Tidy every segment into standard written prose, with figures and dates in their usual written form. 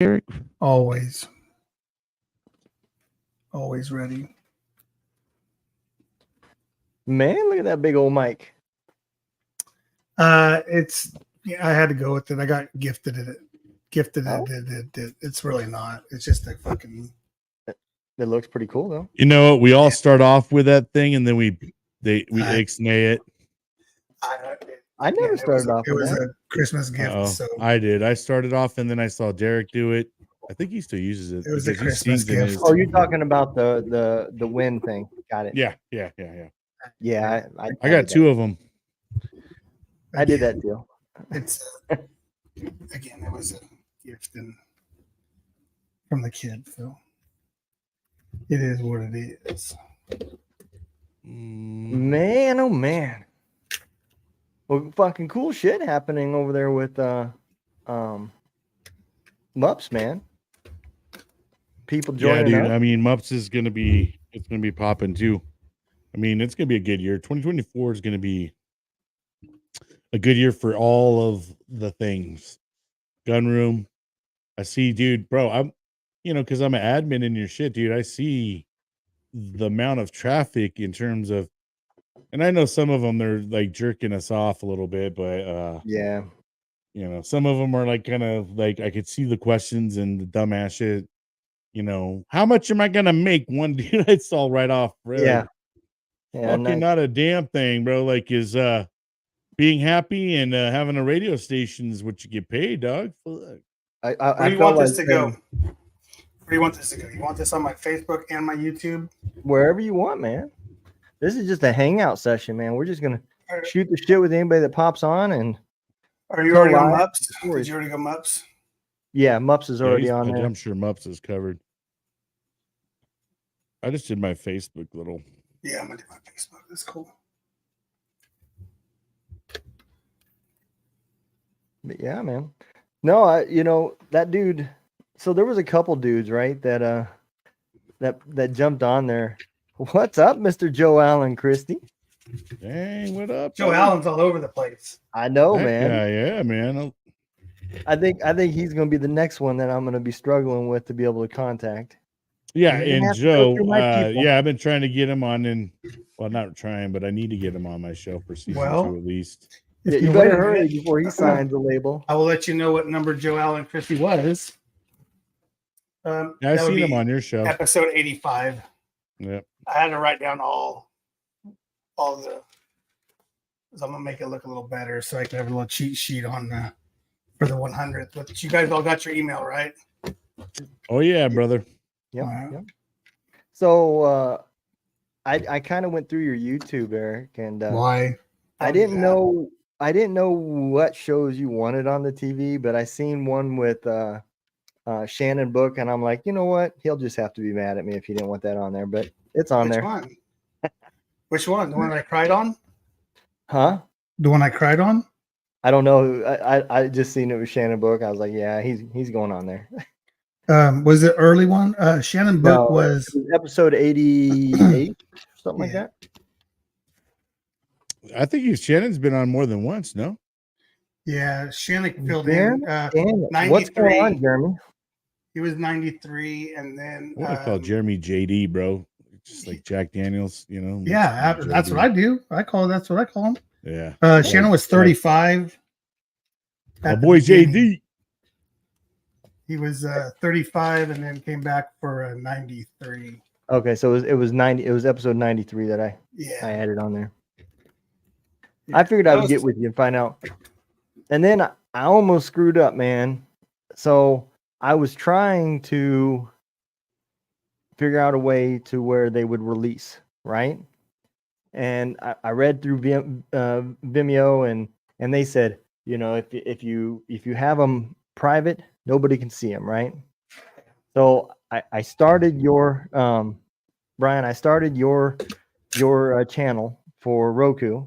Eric? Always ready. Man, look at that big old mic. It's I had to go with it. I got gifted it. Oh. It's really not. It's just a fucking. It looks pretty cool though. You know what? We all start off with that thing, and then we ixnay it. I never started off. It was a Christmas gift. So I did. I started off, and then I saw Derek do it. I think he still uses it. It was a because he Christmas sings in gift. his- Oh, you're talking about the wind thing. Got it. Yeah. Yeah, I got two of them. I did that too. It's again, it was a gift from the kid, so it is what it is. Man, oh man. Well, fucking cool shit happening over there with Mups, man. People joining Yeah, dude. up. I mean, Mups is gonna be popping too. I mean, it's gonna be a good year. 2024 is gonna be a good year for all of the things. Gun room. I see, dude, bro. I'm, because I'm an admin in your shit, dude. I see the amount of traffic in terms of, and I know some of them they're like jerking us off a little bit, but Yeah. some of them are like kind of like I could see the questions and the dumbass shit. How much am I gonna make? One dude I saw right off. Bro. Yeah. Fucking nice. not a damn thing, bro. Like is being happy and having a radio station is what you get paid, dog. Fuck. Where do you want this to go? Where do you want this to go? You want this on my Facebook and my YouTube? Wherever you want, man. This is just a hangout session, man. We're just gonna shoot the shit with anybody that pops on. And are you already on Mups? Did you already go Mups? Yeah, Mups is already on there. I'm sure Mups is covered. I just did my Facebook little. Yeah, I'm gonna do my Facebook. That's cool. But yeah, man. No, that dude. So there was a couple dudes, right? That jumped on there. What's up, Mr. Joe Allen Christie? Dang, what up? Joe Allen's all over the place. I know, man. Yeah, man. I think he's gonna be the next one that I'm gonna be struggling with to be able to contact. Yeah, and Joe, I've been trying to get him on, and well, not trying, but I need to get him on my show for season 2 at least. Yeah, you better hurry before he signs the label. I will let you know what number Joe Allen Christie was. I've seen him on your show. Episode 85. Yep. I had to write down all the. So I'm gonna make it look a little better, so I can have a little cheat sheet on for the 100th. But you guys all got your email, right? Oh yeah, brother. Yep. So I kind of went through your YouTube, Eric, and why? I didn't know what shows you wanted on the TV, but I seen one with Shannon Book, and I'm like, you know what? He'll just have to be mad at me if he didn't want that on there, but it's on there. One? Which one? The one I cried on? Huh? The one I cried on? I don't know. I just seen it with Shannon Book. I was like, yeah, he's going on there. Was it early one? Shannon Book was episode 88, something like that. I think Shannon's been on more than once, no? Yeah, Shannon filled in 93. What's going on, Jeremy? He was 93, and then I call Jeremy JD, bro. Just like Jack Daniels, Yeah, that's what I do. That's what I call him. Yeah. Shannon was 35. My boy JD. He was 35 and then came back for 93. Okay, so it was 90. It was episode 93 that I added on there. I figured I would get with you and find out. And then I almost screwed up, man. So I was trying to figure out a way to where they would release, right? And I read through Vimeo, and they said, if you have them private, nobody can see them, right? So I started your Brian. I started your channel for Roku,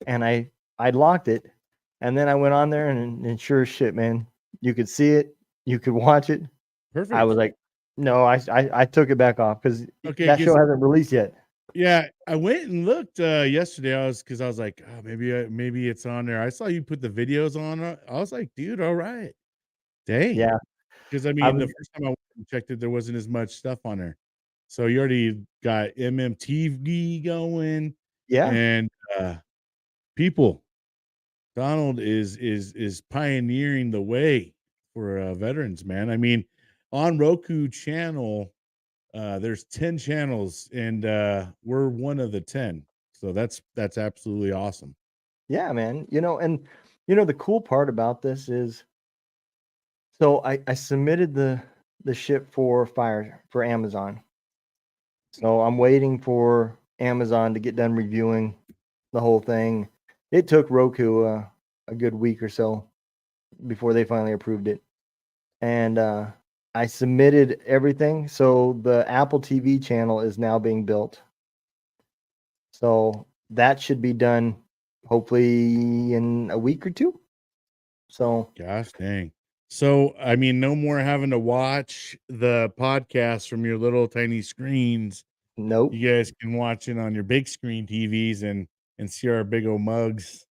and I locked it, and then I went on there, and sure as shit, man, you could see it, you could watch it. Perfect. I was like, no, I took it back off because that show hasn't released yet. Yeah, I went and looked yesterday. I was like, oh, maybe it's on there. I saw you put the videos on. I was like, dude, all right. Dang. Yeah. Because I mean, the first time I checked it, there wasn't as much stuff on there. So you already got MMTV going, Yeah. and people. Donald is pioneering the way for veterans, man. I mean, on Roku channel, there's 10 channels, and we're one of the 10. So that's absolutely awesome. Yeah, man. And the cool part about this is, so I submitted the ship for Amazon. So I'm waiting for Amazon to get done reviewing the whole thing. It took Roku a good week or so before they finally approved it. And I submitted everything. So the Apple TV channel is now being built. So that should be done hopefully in a week or two. So gosh dang. So I mean, no more having to watch the podcast from your little tiny screens. Nope. You guys can watch it on your big screen TVs and see our big old mugs.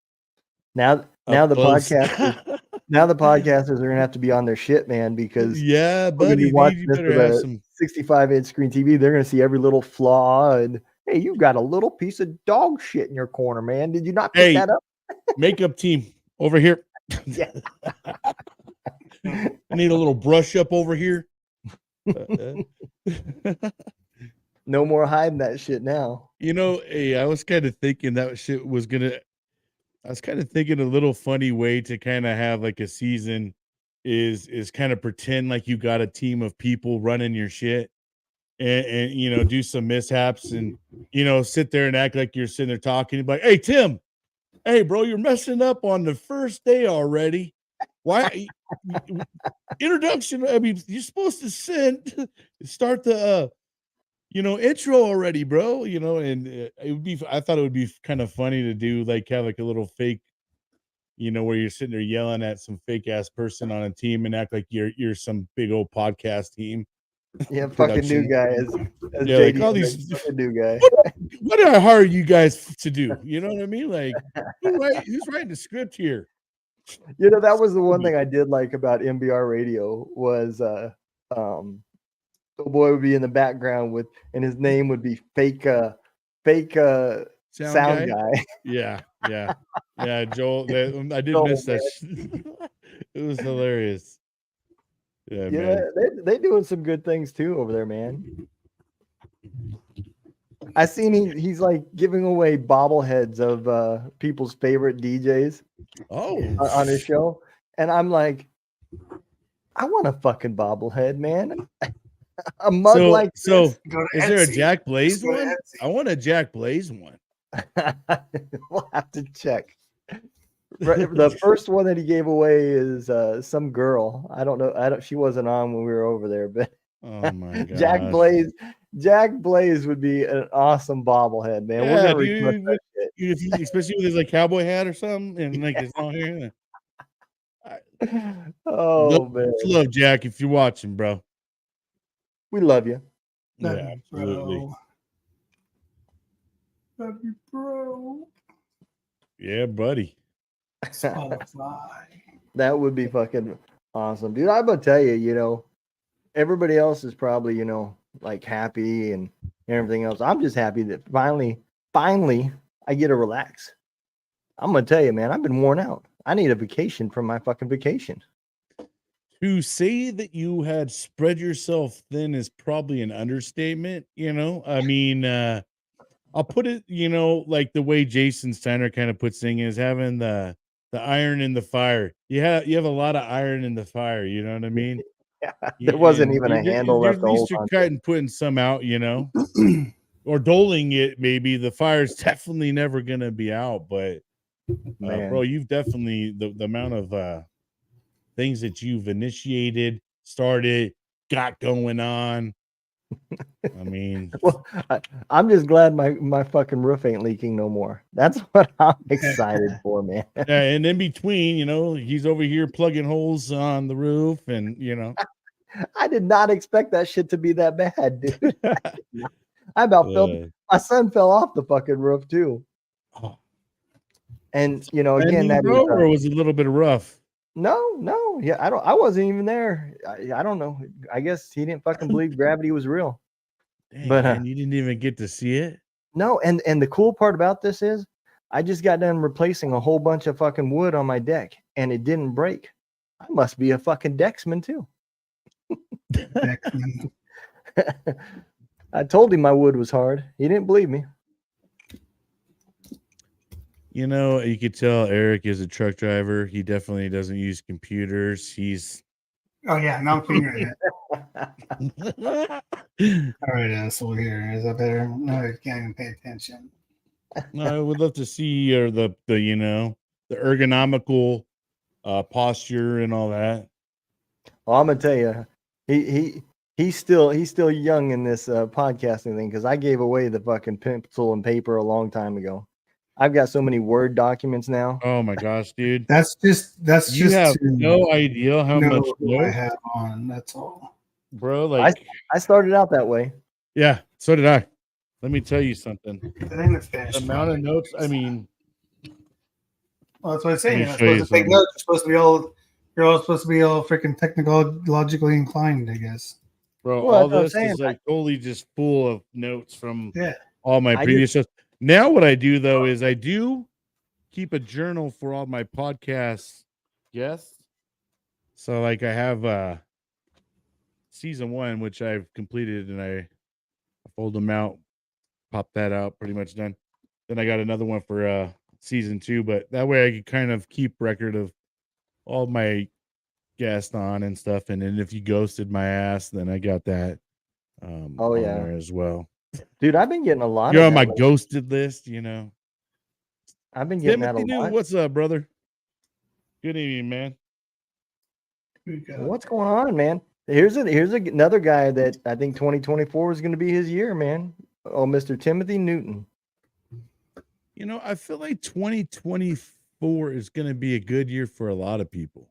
Now the podcasters are gonna have to be on their shit, man, because yeah, buddy, you better have some 65-inch screen TV. They're gonna see every little flaw, and hey, you got a little piece of dog shit in your corner, man. Did you not pick that up? Makeup team over here. Yeah. I need a little brush up over here. No more hiding that shit now. Hey, I was kind of thinking that shit was gonna. I was kind of thinking a little funny way to kind of have like a season is kind of pretend like you got a team of people running your shit, and do some mishaps and sit there and act like you're sitting there talking like, hey Tim, hey bro, you're messing up on the first day already. Why? Introduction. I mean, you're supposed to start the intro already, bro. And it would be. I thought it would be kind of funny to do have like a little fake, where you're sitting there yelling at some fake ass person on a team and act like you're some big old podcast team. Yeah, fucking new guy as yeah, JD, like all these new guy. What did I hire you guys to do? You know what I mean? Like, who's writing the script here? That was the one thing I did like about MBR radio was the boy would be in the background and his name would be fake sound guy. Yeah. Joel, I did miss that. It was hilarious. Yeah, man. They doing some good things too over there, man. I seen he's like giving away bobbleheads of people's favorite DJs. On his show, and I'm like, I want a fucking bobblehead, man. A mug like this. So is there a Jack Blaze one? I want a Jack Blaze one. We'll have to check. The first one that he gave away is some girl. I don't know. She wasn't on when we were over there, but oh my god, Jack Blaze would be an awesome bobblehead, man. Yeah, especially with his like cowboy hat or something, and like his long hair. Man, love Jack if you're watching, bro. We love you. Yeah, absolutely. Love you, bro. Yeah, buddy. That would be fucking awesome, dude. I'm gonna tell you, everybody else is probably, like happy and everything else. I'm just happy that finally I get to relax. I'm gonna tell you, man, I've been worn out. I need a vacation from my fucking vacation. To say that you had spread yourself thin is probably an understatement. I mean, I'll put it, like the way Jason Steiner kind of puts things is having the iron in the fire. You have a lot of iron in the fire. You know what I mean? Yeah, there wasn't even a handle left. At least you're cutting, putting some out, or doling it. Maybe the fire's definitely never gonna be out, but bro, you've definitely the amount of things that you've initiated, started, got going on. I mean, well, I'm just glad my fucking roof ain't leaking no more. That's what I'm excited for, man. Yeah, and in between, he's over here plugging holes on the roof, and I did not expect that shit to be that bad, dude. I about fell. My son fell off the fucking roof too. And again, that or was a little bit rough. No. Yeah, I wasn't even there. I don't know. I guess he didn't fucking believe gravity was real. Dang, But man, you didn't even get to see it. no, and the cool part about this is I just got done replacing a whole bunch of fucking wood on my deck and it didn't break. I must be a fucking decksman too. Deckman. I told him my wood was hard. He didn't believe me. You know, you could tell Eric is a truck driver. He definitely doesn't use computers. He's Oh yeah, now I'm figuring it. All right, asshole. Here is that better? No, you can't even pay attention. No, I would love to see the the ergonomical posture and all that. Well, I'm gonna tell you, he's still young in this podcasting thing because I gave away the fucking pencil and paper a long time ago. I've got so many Word documents now. Oh my gosh, dude! That's just You have no idea how much who I notes, have on. That's all. bro. Like, I started out that way. yeah, so did I. Let me tell you something. It ain't a finished The amount of product. notes. I mean, Well, that's what I'm saying. Let You're me not show you supposed to take notes. You're all supposed to be all freaking technologically inclined, I guess. bro, Well, all that's what I'm this saying. is like totally just full of notes from Yeah. all my I previous shows. Now, what I do though is I do keep a journal for all my podcasts guests. So, like, I have season 1, which I've completed, and I fold them out, pop that out, pretty much done. Then I got another one for season 2, but that way I can kind of keep record of all my guests on and stuff. And then if you ghosted my ass, then I got that Oh, on yeah. there as well. Dude, I've been getting a lot You're of on my that. ghosted list, you know. I've been getting that a Timothy New, lot. what's up, brother? Good evening, man. What's going on, man? Here's another guy that I think 2024 is going to be his year, man. Oh, Mr. Timothy Newton. You know, I feel like 2024 is going to be a good year for a lot of people.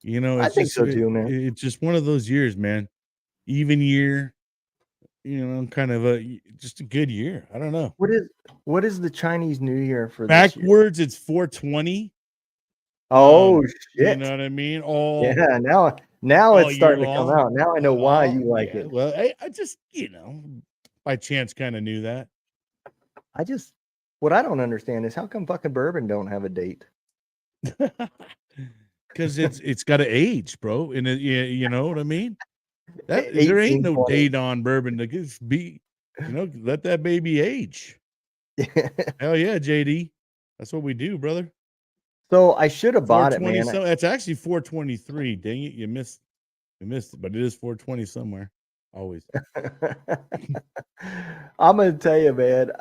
You know, I it's think just so too, man. it's just one of those years, man. Even year, you know, kind of just a good year. I don't know. What is the Chinese New Year for this year? Backwards, it's 420. Oh You shit! know what I mean? All Yeah, now all it's starting year to come long. out. Now I know why you like Yeah. it. Well, I just, you know, by chance kind of knew that. What I don't understand is how come fucking bourbon don't have a date? Because it's got to age, bro. And you know what I mean? That there ain't 18, no 20. date on bourbon to just be, you know, let that baby age. Hell yeah, JD. That's what we do, brother. So I should have bought it, 420 man. so it's actually 423. Dang it, you missed it, but it is 420 somewhere. Always. I'm gonna tell you, man.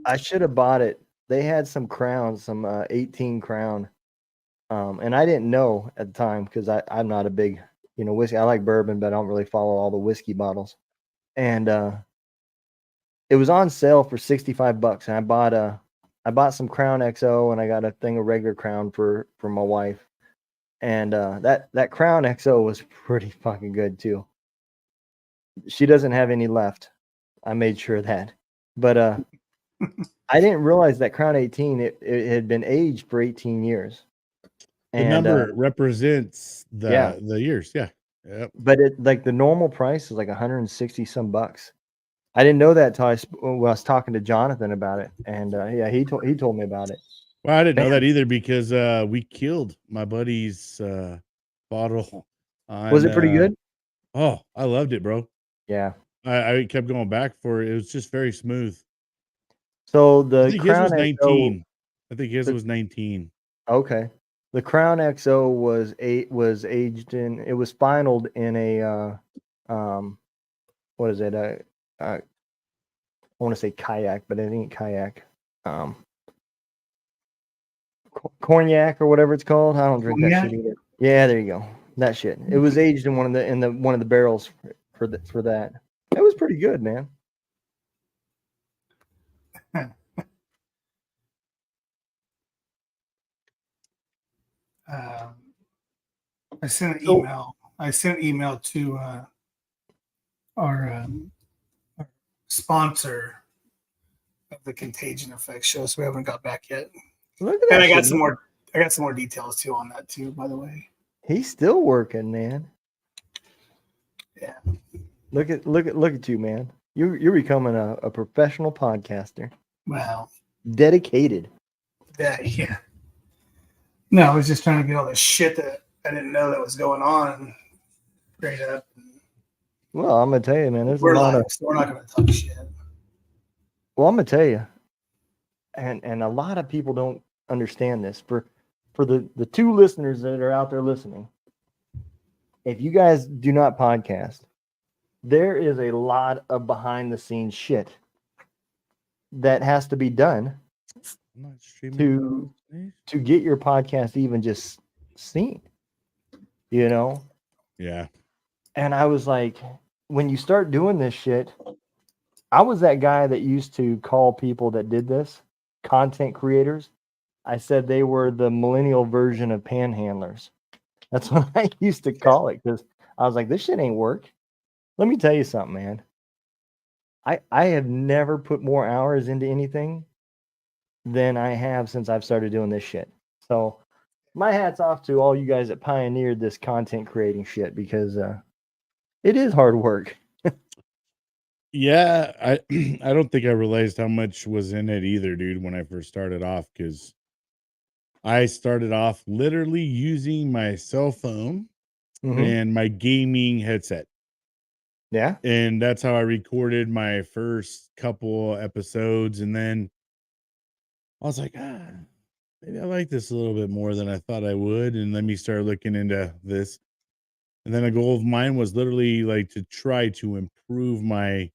I should have bought it. They had some crowns, some 18 crown, and I didn't know at the time because I'm not a big, you know, whiskey. I like bourbon, but I don't really follow all the whiskey bottles. And it was on sale for $65, and I bought some Crown XO, and I got a thing of regular Crown for my wife. And that Crown XO was pretty fucking good too. She doesn't have any left. I made sure of that. But I didn't realize that Crown 18 it had been aged for 18 years. The number represents the years, yeah. Yep. But it like the normal price is like 160 some bucks. I didn't know that until I was talking to Jonathan about it, and yeah, he told me about it. Well, I didn't know that either because we killed my buddy's bottle. Was it pretty good? Oh, I loved it, bro. Yeah, I kept going back for it. It was just very smooth. So the I think Crown his was 19. XO, I think his was 19. Okay, the Crown XO was aged in. It was finaled in a what is it? I want to say kayak, but it ain't kayak. Cognac or whatever it's called. I don't drink that shit either. Yeah, there you go. That shit. It was aged in one of the barrels for that. It was pretty good, man. I sent an email. I sent an email to our sponsor of the Contagion Effect show, so we haven't got back yet. Look at that. And I got some more. I got some more details too on that too, by the way. He's still working, man. Yeah. Look at you, man. You're becoming a professional podcaster. Wow. Dedicated. Yeah. No, I was just trying to get all the shit that I didn't know that was going on straight up. Well, I'm gonna tell you, man. There's We're a lot live, of. so we're not gonna talk shit. Well, I'm gonna tell you, and a lot of people don't understand this. For the two listeners that are out there listening, if you guys do not podcast, there is a lot of behind the scenes shit that has to be done I'm not streaming to get your podcast even just seen. You know? Yeah. And I was like, when you start doing this shit, I was that guy that used to call people that did this content creators. I said they were the millennial version of panhandlers. That's what I used to call it, because I was like, this shit ain't work. Let me tell you something, man. I have never put more hours into anything than I have since I've started doing this shit. So my hat's off to all you guys that pioneered this content creating shit, because it is hard work. Yeah, I I don't think I realized how much was in it either, dude, when I first started off, because I started off literally using my cell phone and my gaming headset. Yeah. And that's how I recorded my first couple episodes. And then I was like, maybe I like this a little bit more than I thought I would. And let me start looking into this. And then a goal of mine was literally like to try to improve my,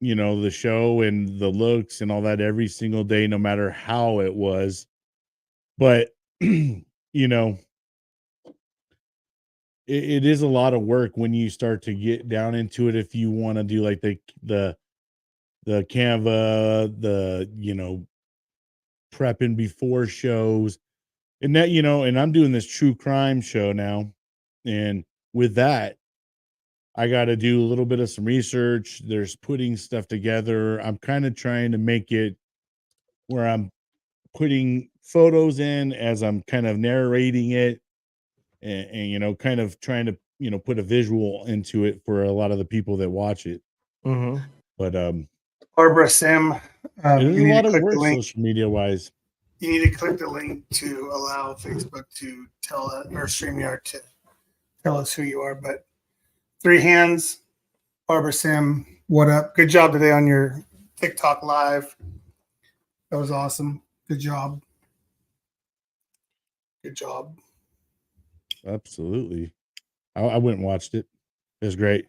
the show and the looks and all that every single day, no matter how it was. But, it is a lot of work when you start to get down into it. If you want to do like the Canva, prepping before shows, and that, and I'm doing this true crime show now. And with that, I got to do a little bit of some research. There's putting stuff together. I'm kind of trying to make it where I'm putting photos in as I'm kind of narrating it, and kind of trying to, put a visual into it for a lot of the people that watch it. But Barbara Sim, it is you a need lot to of click work the link. social media wise. You need to click the link to allow Facebook to tell us, or StreamYard to tell us who you are. But 3 hands, Barbara Sim, what up? Good job today on your TikTok live. That was awesome. Good job. Good job. Absolutely. I went and watched it. It was great.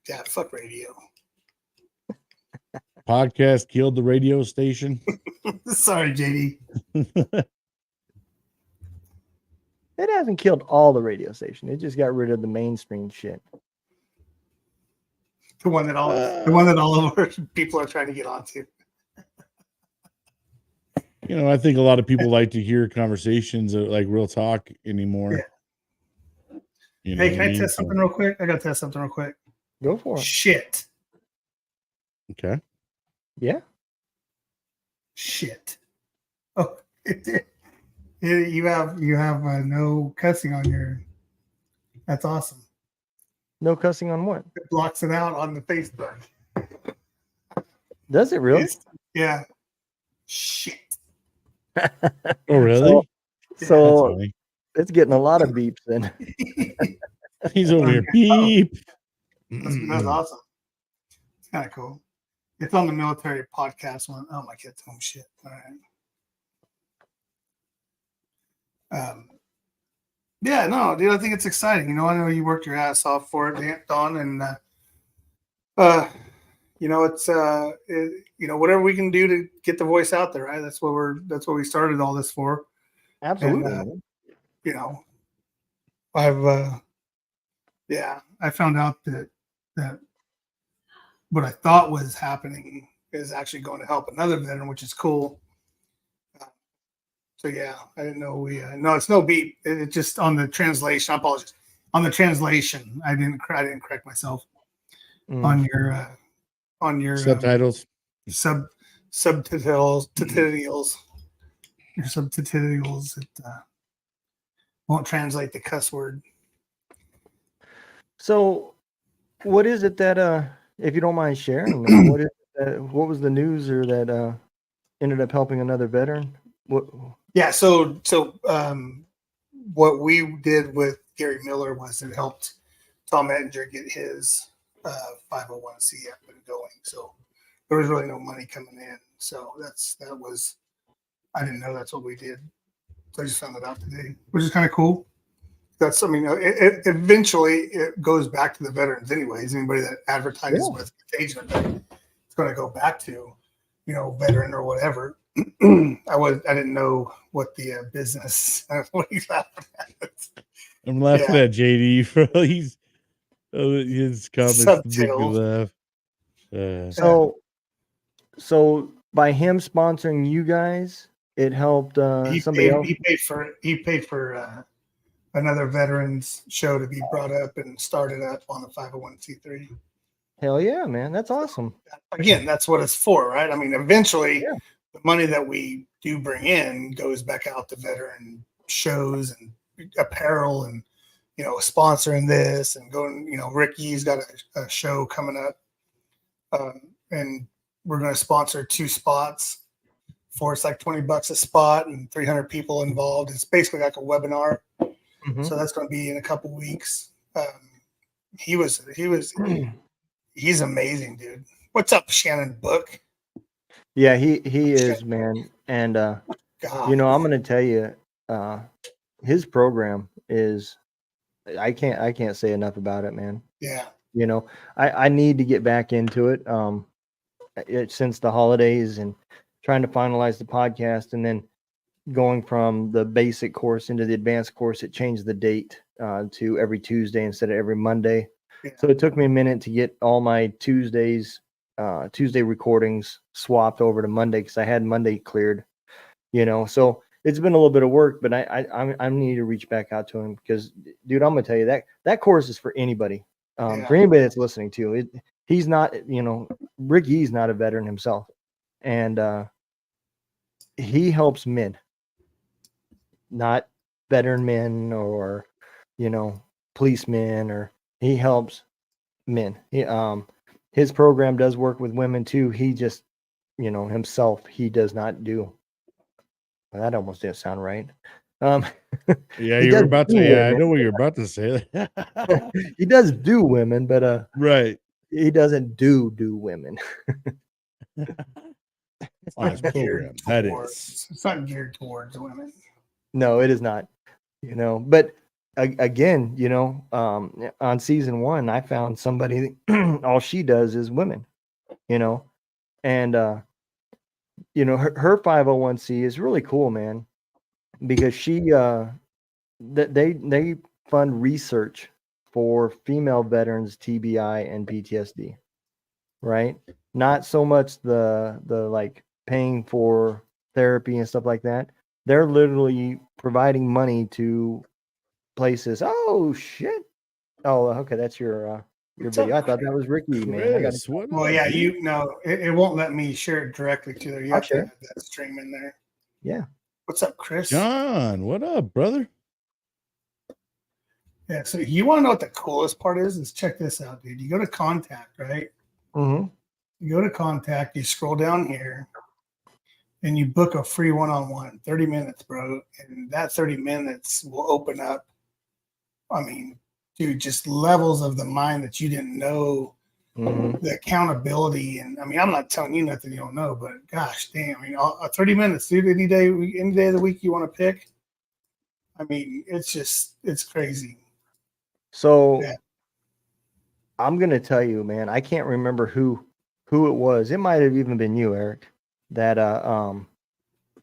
Yeah, fuck radio. Podcast killed the radio station. Sorry, JD. It hasn't killed all the radio station. It just got rid of the mainstream shit. The one that all of our people are trying to get onto. I think a lot of people like to hear conversations like real talk anymore. Yeah. Hey, can I test something real quick? I got to test something real quick. Go for it. Shit. Okay. Yeah. Shit. Oh, you have no cussing on your. That's awesome. No cussing on what? It blocks it out on the Facebook. Does it really? Yeah. Shit. Oh, really? So it's getting a lot of beeps then. He's over here. Beep. That's awesome. It's kind of cool. It's on the military podcast one. Oh, my kid's home. Shit. All right. Yeah, no, dude, I think it's exciting. I know you worked your ass off for it, Don, and it's whatever we can do to get the voice out there, right? That's what we started all this for. Absolutely. And, I found out that what I thought was happening is actually going to help another veteran, which is cool. So yeah, I didn't know no, it's no beep. It's just on the translation. I apologize. On the translation, I didn't correct myself on your subtitles, subtitles. There's subtitles that won't translate the cuss word. So, what is it that if you don't mind sharing, man, what is what was the news or that ended up helping another veteran? What? Yeah, so what we did with Gary Miller was it helped Tom Ettinger get his 501c up and going. So there was really no money coming in. So that was I didn't know that's what we did. So I just found that out today, which is kind of cool. That's eventually it goes back to the veterans anyways. Anybody that advertises with Contagion, it's going to go back to, veteran or whatever. I didn't know what the business. What he's laughing at. I'm laughing at JD for his comments make me laugh. So by him sponsoring you guys, it helped somebody else. He paid for another veterans show to be brought up and started up on the 501c3. Hell yeah, man. That's awesome. Again, that's what it's for, right? I mean, eventually the money that we do bring in goes back out to veteran shows and apparel and, sponsoring this and going, Ricky's got a show coming up and we're going to sponsor 2 spots for it's like $20 a spot and 300 people involved. It's basically like a webinar. Mm-hmm. So that's going to be in a couple weeks. He's amazing, dude. What's up, Shannon Book? Yeah, he is, man. And I'm going to tell you, his program is. I can't say enough about it, man. Yeah. I need to get back into it. Since the holidays and trying to finalize the podcast, and then going from the basic course into the advanced course, it changed the date to every Tuesday instead of every Monday. Yeah. So it took me a minute to get all my Tuesday recordings swapped over to Monday because I had Monday cleared, so it's been a little bit of work, but I need to reach back out to him because, dude, I'm going to tell you that course is for anybody, for anybody that's listening to it. He's not, Ricky's not a veteran himself, and he helps men, not veteran men or, policemen, or he helps men. His program does work with women too. He just, himself, he does not do. Well, that almost didn't sound right. Yeah, you were about to. Yeah, I know what you're about to say. He does do women, but right. He doesn't do women. On his program, it's not geared towards women. No, it is not. But again, on season 1, I found somebody. All she does is women. And her 501c is really cool, man, because she they fund research for female veterans TBI and PTSD, right? Not so much the like paying for therapy and stuff like that. They're literally providing money to places. Oh shit! Oh, okay, that's your video. I thought that was Ricky, man. It won't let me share it directly to there. You have to have that stream in there. Yeah. What's up, Chris? John, what up, brother? Yeah, so you want to know what the coolest part is? Is check this out, dude. You go to contact, right? Mm-hmm. You go to contact, you scroll down here, and you book a free one-on-one, 30 minutes, bro. And that 30 minutes will open up, dude, just levels of the mind that you didn't know, the accountability. And I'm not telling you nothing you don't know, but gosh, damn, 30 minutes, dude, any day of the week you want to pick. It's crazy. So I'm going to tell you, man, I can't remember who it was. It might have even been you, Eric, that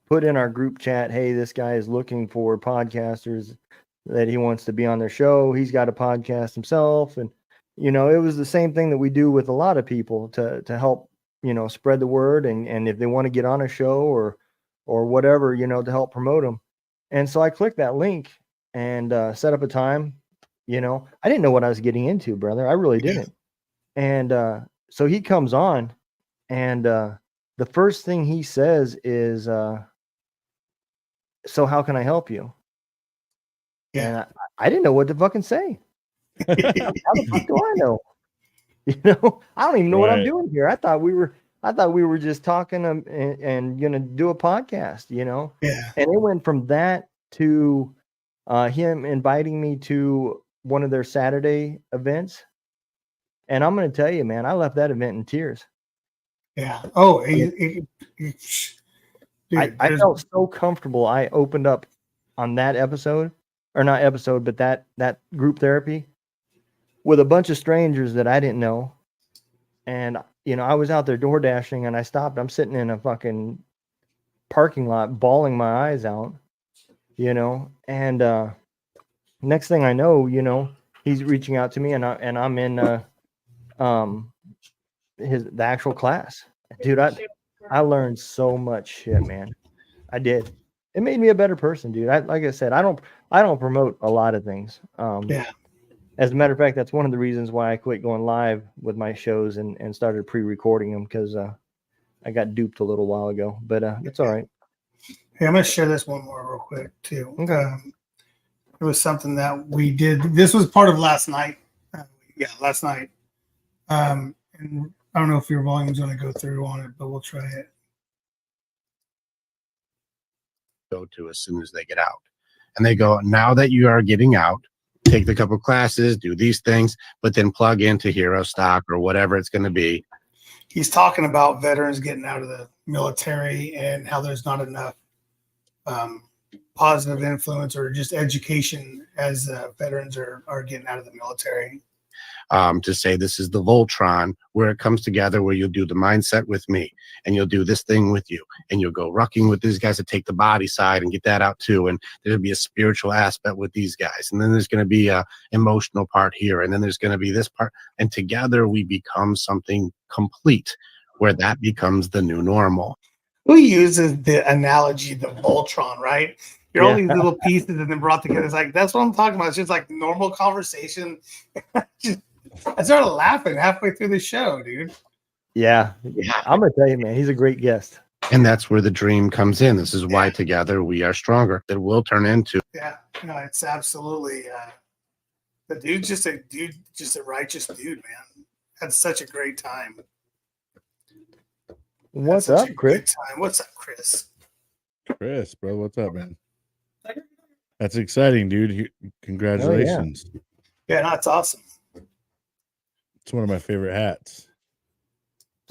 put in our group chat, hey, this guy is looking for podcasters that he wants to be on their show. He's got a podcast himself. And, it was the same thing that we do with a lot of people to help, spread the word. And if they want to get on a show or whatever, to help promote them. And so I clicked that link and set up a time. I didn't know what I was getting into, brother. I really didn't. And so he comes on, and the first thing he says is, so how can I help you? Yeah. And I didn't know what to fucking say. How the fuck do I know? You know, I don't even know what I'm Right. doing here. I thought we were just talking and gonna do a podcast, you know. Yeah. And it went from that to him inviting me to one of their Saturday events. And I'm gonna tell you, man, I left that event in tears. Yeah. Oh, I dude, felt so comfortable. I opened up on that episode, or not episode, but that group therapy with a bunch of strangers that I didn't know. And, you know, I was out there door dashing and I stopped. I'm sitting in a fucking parking lot, bawling my eyes out, you know. And next thing I know, you know, he's reaching out to me and I'm in the actual class. Dude, I learned so much shit, man. I did. It made me a better person, dude. Like I said, I don't promote a lot of things. yeah. As a matter of fact, that's one of the reasons why I quit going live with my shows and started pre-recording them, because I got duped a little while ago. But it's all right. Hey, I'm going to share this one more real quick too. Okay. It was something that we did. This was part of last night. Last night. And I don't know if your volume's going to go through on it, but we'll try it. Go to as soon as they get out. And they go, now that you are getting out, take the couple classes, do these things, but then plug into Hero Stock or whatever it's going to be. He's talking about veterans getting out of the military and how there's not enough positive influence or just education as veterans are getting out of the military. To say this is the Voltron where it comes together, where you'll do the mindset with me and you'll do this thing with you and you'll go rucking with these guys to take the body side and get that out too. And there'll be a spiritual aspect with these guys. And then there's going to be a emotional part here. And then there's going to be this part. And together we become something complete where that becomes the new normal. Who uses the analogy, the Voltron, right? You're all these little pieces and then brought together. It's like, that's what I'm talking about. It's just like normal conversation. I started laughing halfway through the show, dude. Yeah. I'm gonna tell you, man, he's a great guest. And that's where the dream comes in. This is why together we are stronger. That will turn into. Yeah, no, it's absolutely. The dude's just a righteous dude, man. Had such a great time. What's up, Chris? What's up, Chris? Chris, bro, what's up, man? That's exciting, dude. Congratulations. Yeah, no, it's awesome. It's one of my favorite hats.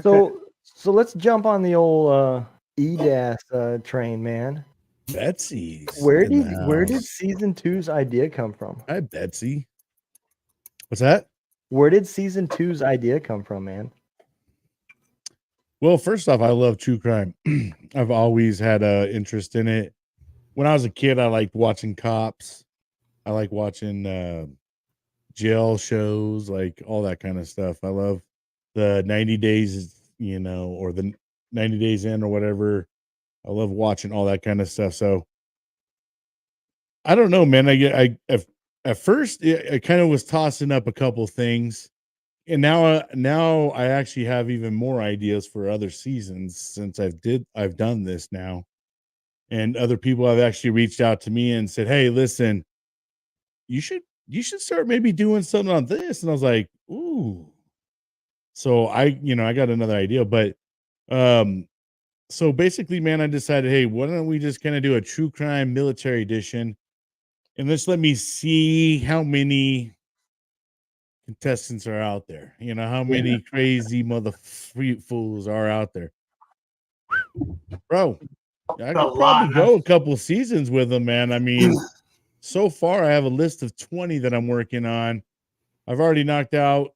So let's jump on the old EDAS train, man. Betsy. Where did season 2's idea come from? Hi, Betsy. What's that? Where did season 2's idea come from, man? Well, first off, I love true crime. I've always had an interest in it. When I was a kid, I liked watching cops. I like watching jail shows, like all that kind of stuff. I love the 90 days, you know, or the 90 days in or whatever. I love watching all that kind of stuff. So I don't know, man. At first I kind of was tossing up a couple things, and now I actually have even more ideas for other seasons since I've done this now. And other people have actually reached out to me and said, "Hey, listen, you should start maybe doing something on this." And I was like, "Ooh." So I got another idea, but so basically, man, I decided, hey, why don't we just kind of do a true crime military edition, and let's let me see how many contestants are out there. You know, how many crazy fools are out there, bro. I could probably go a couple seasons with them, man. I mean, so far I have a list of 20 that I'm working on. I've already knocked out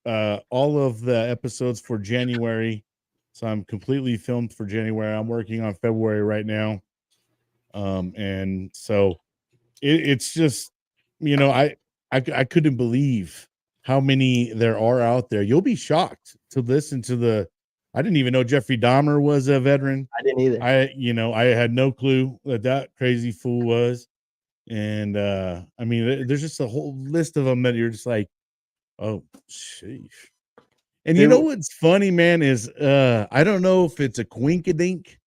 all of the episodes for January, so I'm completely filmed for January. I'm working on February right now, and so it's just, you know, I couldn't believe how many there are out there. You'll be shocked to listen to the. I didn't even know Jeffrey Dahmer was a veteran. I didn't either. I had no clue that crazy fool was. And I mean, there's just a whole list of them that you're just like, oh, sheesh. And you know what's funny, man, is I don't know if it's a quinkadink,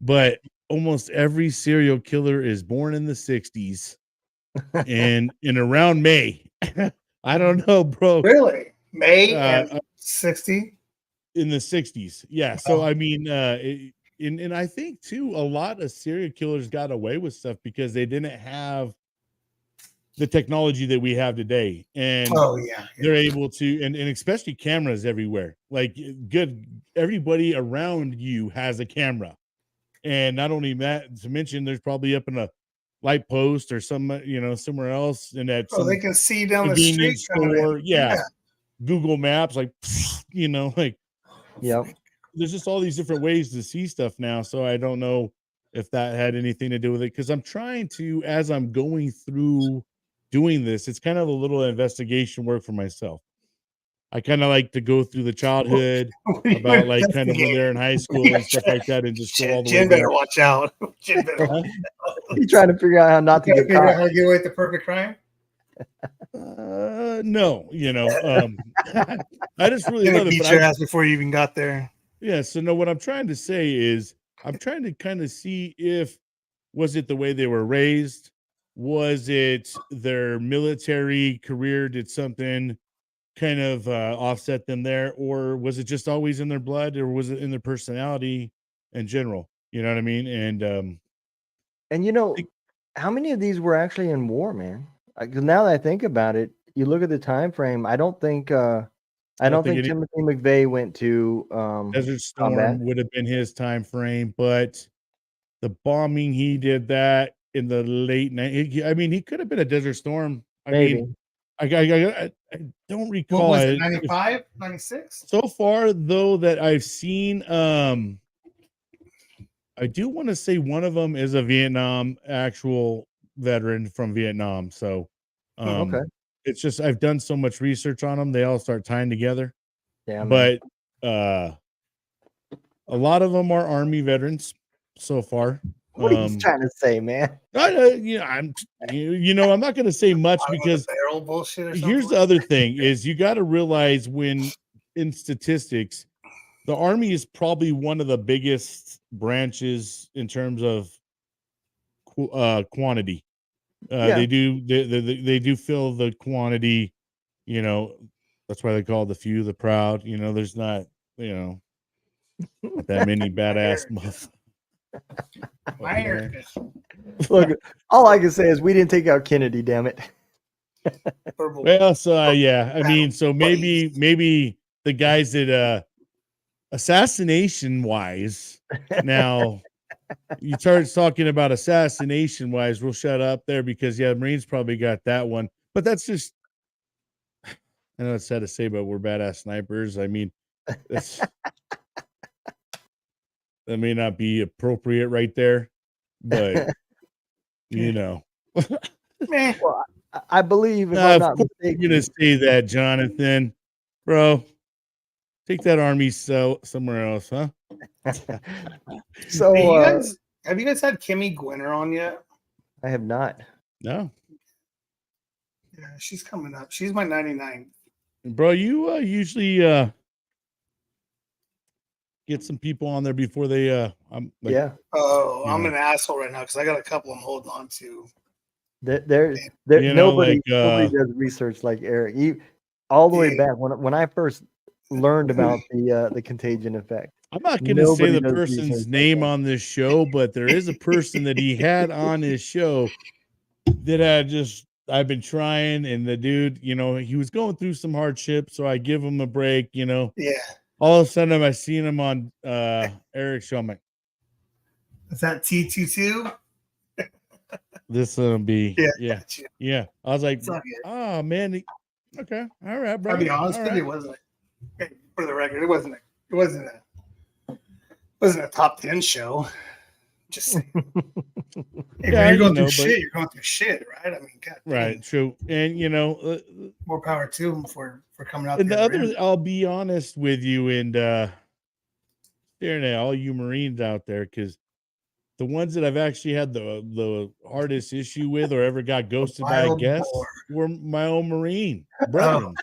but almost every serial killer is born in the 60s and in around May. I don't know, bro. Really? May Uh, and 60? in the 60s. Yeah. So Oh. I mean, and I think too, a lot of serial killers got away with stuff because they didn't have the technology that we have today. And Oh, yeah. they're able to, and especially cameras everywhere. Like everybody around you has a camera. And not only that, to mention, there's probably up in a light post or some, somewhere else in that Oh, they can see down the street. convenience store. Yeah. Google Maps, like, like, Yep. there's just all these different ways to see stuff now. So I don't know if that had anything to do with it. Cause I'm trying to, as I'm going through doing this, it's kind of a little investigation work for myself. I kind of like to go through the childhood about like kind of when they're in high school and stuff like that, and just go all the way Jen better back. watch out. Jen better watch out. You trying to figure out how not to get Figure out caught. how to get away with the perfect crime? No, I just really Gonna love it. beat But your ass before you even got there. yeah, so no, what I'm trying to say is I'm trying to kind of see if was it the way they were raised? Was it their military career did something kind of offset them there, or was it just always in their blood, or was it in their personality in general? You know what I mean? And And how many of these were actually in war, man? Because now that I think about it, you look at the time frame. I don't think Timothy McVeigh went to Desert Storm combat. would have been his time frame, but the bombing he did that in the late night. I mean, he could have been a Desert Storm. I Maybe. mean, I don't What recall was it. it, 95, 96? So far, though, that I've seen, I do want to say one of them is a Vietnam actual veteran from Vietnam. So, Okay. it's just I've done so much research on them; they all start tying together. Yeah, man. But a lot of them are Army veterans so far. What are you trying to say, man? I'm not going to say much because barrel bullshit or something. here's the other thing: is you got to realize when in statistics, the Army is probably one of the biggest branches in terms of quantity. Yeah. They do fill the quantity. That's why they call it the few, the proud. There's not that many badass muff. Look, all I can say is we didn't take out Kennedy. Damn it. Well, so yeah, I mean, so maybe the guys that assassination wise, now you start talking about assassination wise, we'll shut up there because yeah, Marines probably got that one, but that's just, I know it's sad to say, but we're badass snipers. I mean, that may not be appropriate right there, but Man, Well, I believe if of I'm not course you're mistaken, gonna say that, Jonathan, bro. Take that Army somewhere else, huh? so hey, have you guys had Kimmy Gwinner on yet? I have not. No, Yeah, she's coming up. She's my 99. bro. You usually get some people on there before they. Yeah, Oh, Yeah. I'm an asshole right now because I got a couple I'm holding on to. there. You know, Nobody like, does research like Eric. All the way Dude. back when I first learned about the contagion effect. I'm not going to say Nobody the does person's research like name that. on this show, but there is a person that he had on his show that I've been trying, and the dude, he was going through some hardship, so I give him a break. Yeah. All of a sudden I seen him on Eric's show. I'm like, Is that T22? this will be yeah. Gotcha. Yeah. I was like, It's not good. oh man, okay, all right, bro. I'll be honest all with right. you, it wasn't. Okay, for the record, it wasn't a top 10 show. Just saying. Hey, Yeah, when you're going through but- shit, you're going through shit, right? I mean, God, Right, true. And more power to them for coming out. and the other other, end. I'll be honest with you, and staring at all you Marines out there, because the ones that I've actually had the hardest issue with or ever got ghosted by a Wild guest boar. were my own Marine brethren.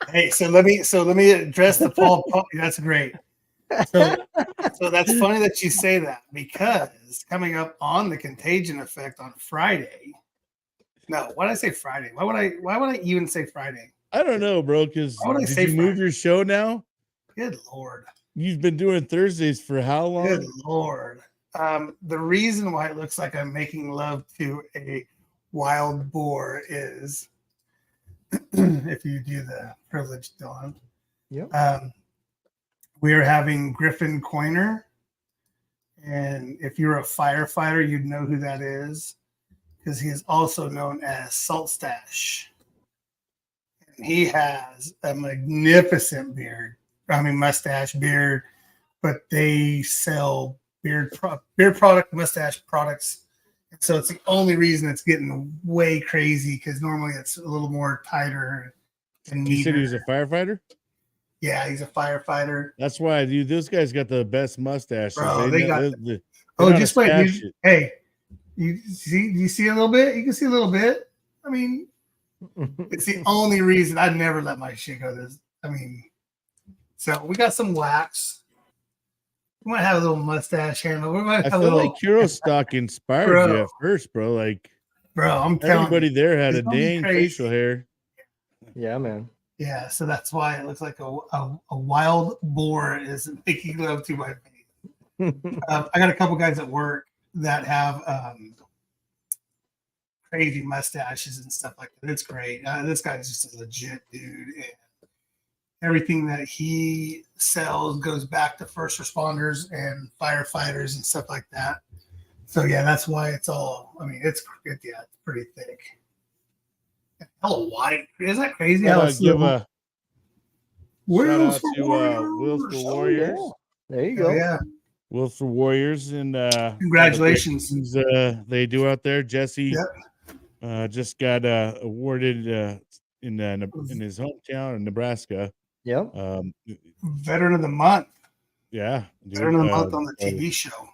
Hey, so let me address the Paul. That's great. So that's funny that you say that, because coming up on the Contagion Effect on Friday. No, why did I say Friday? Why would I even say Friday? I don't know, bro. Because Why would I did say you move Friday? your show now? Good Lord. You've been doing Thursdays for how Good long? Lord. The reason why it looks like I'm making love to a wild boar is, if you do the privilege, Dylan, Yep. we are having Griffin Coiner. And if you're a firefighter, you'd know who that is, because he is also known as Salt Stash. And he has a magnificent beard. I mean, mustache, beard, but they sell beard product, mustache products. And so it's the only reason it's getting way crazy, because normally it's a little more tighter and You said he was neater. a firefighter? Yeah, he's a firefighter. That's why, dude. Those guys got the best mustaches. Bro, they got. They Oh, know how just to wait. stash it. Hey, you see a little bit? You can see a little bit. I mean, it's the only reason I'd never let my shit go this. I mean, so we got some wax. We might have a little mustache handle. We might I have a feel little. like Hero Stock inspired Bro. you at first, bro. Like Bro, I'm telling everybody you. there had It's a gonna be dang crazy. facial hair. Yeah, man. Yeah, so that's why it looks like a wild boar is making love to my face. I got a couple guys at work that have crazy mustaches and stuff like that. It's great. This guy's just a legit dude. And everything that he sells goes back to first responders and firefighters and stuff like that. So yeah, that's why it's all. I mean, it's pretty thick. Hell, wide. Is that crazy? Gotta Let's give do a shout Wheels out for to Wheels for Warriors. Warriors. Oh, there you Oh, go. yeah. Wheels for Warriors, and Congratulations. all the great things, they do out there. Jesse Yep. just got awarded in his hometown in Nebraska. Yep. Veteran of the Month. Yeah, dude, Veteran of the Month on the TV show.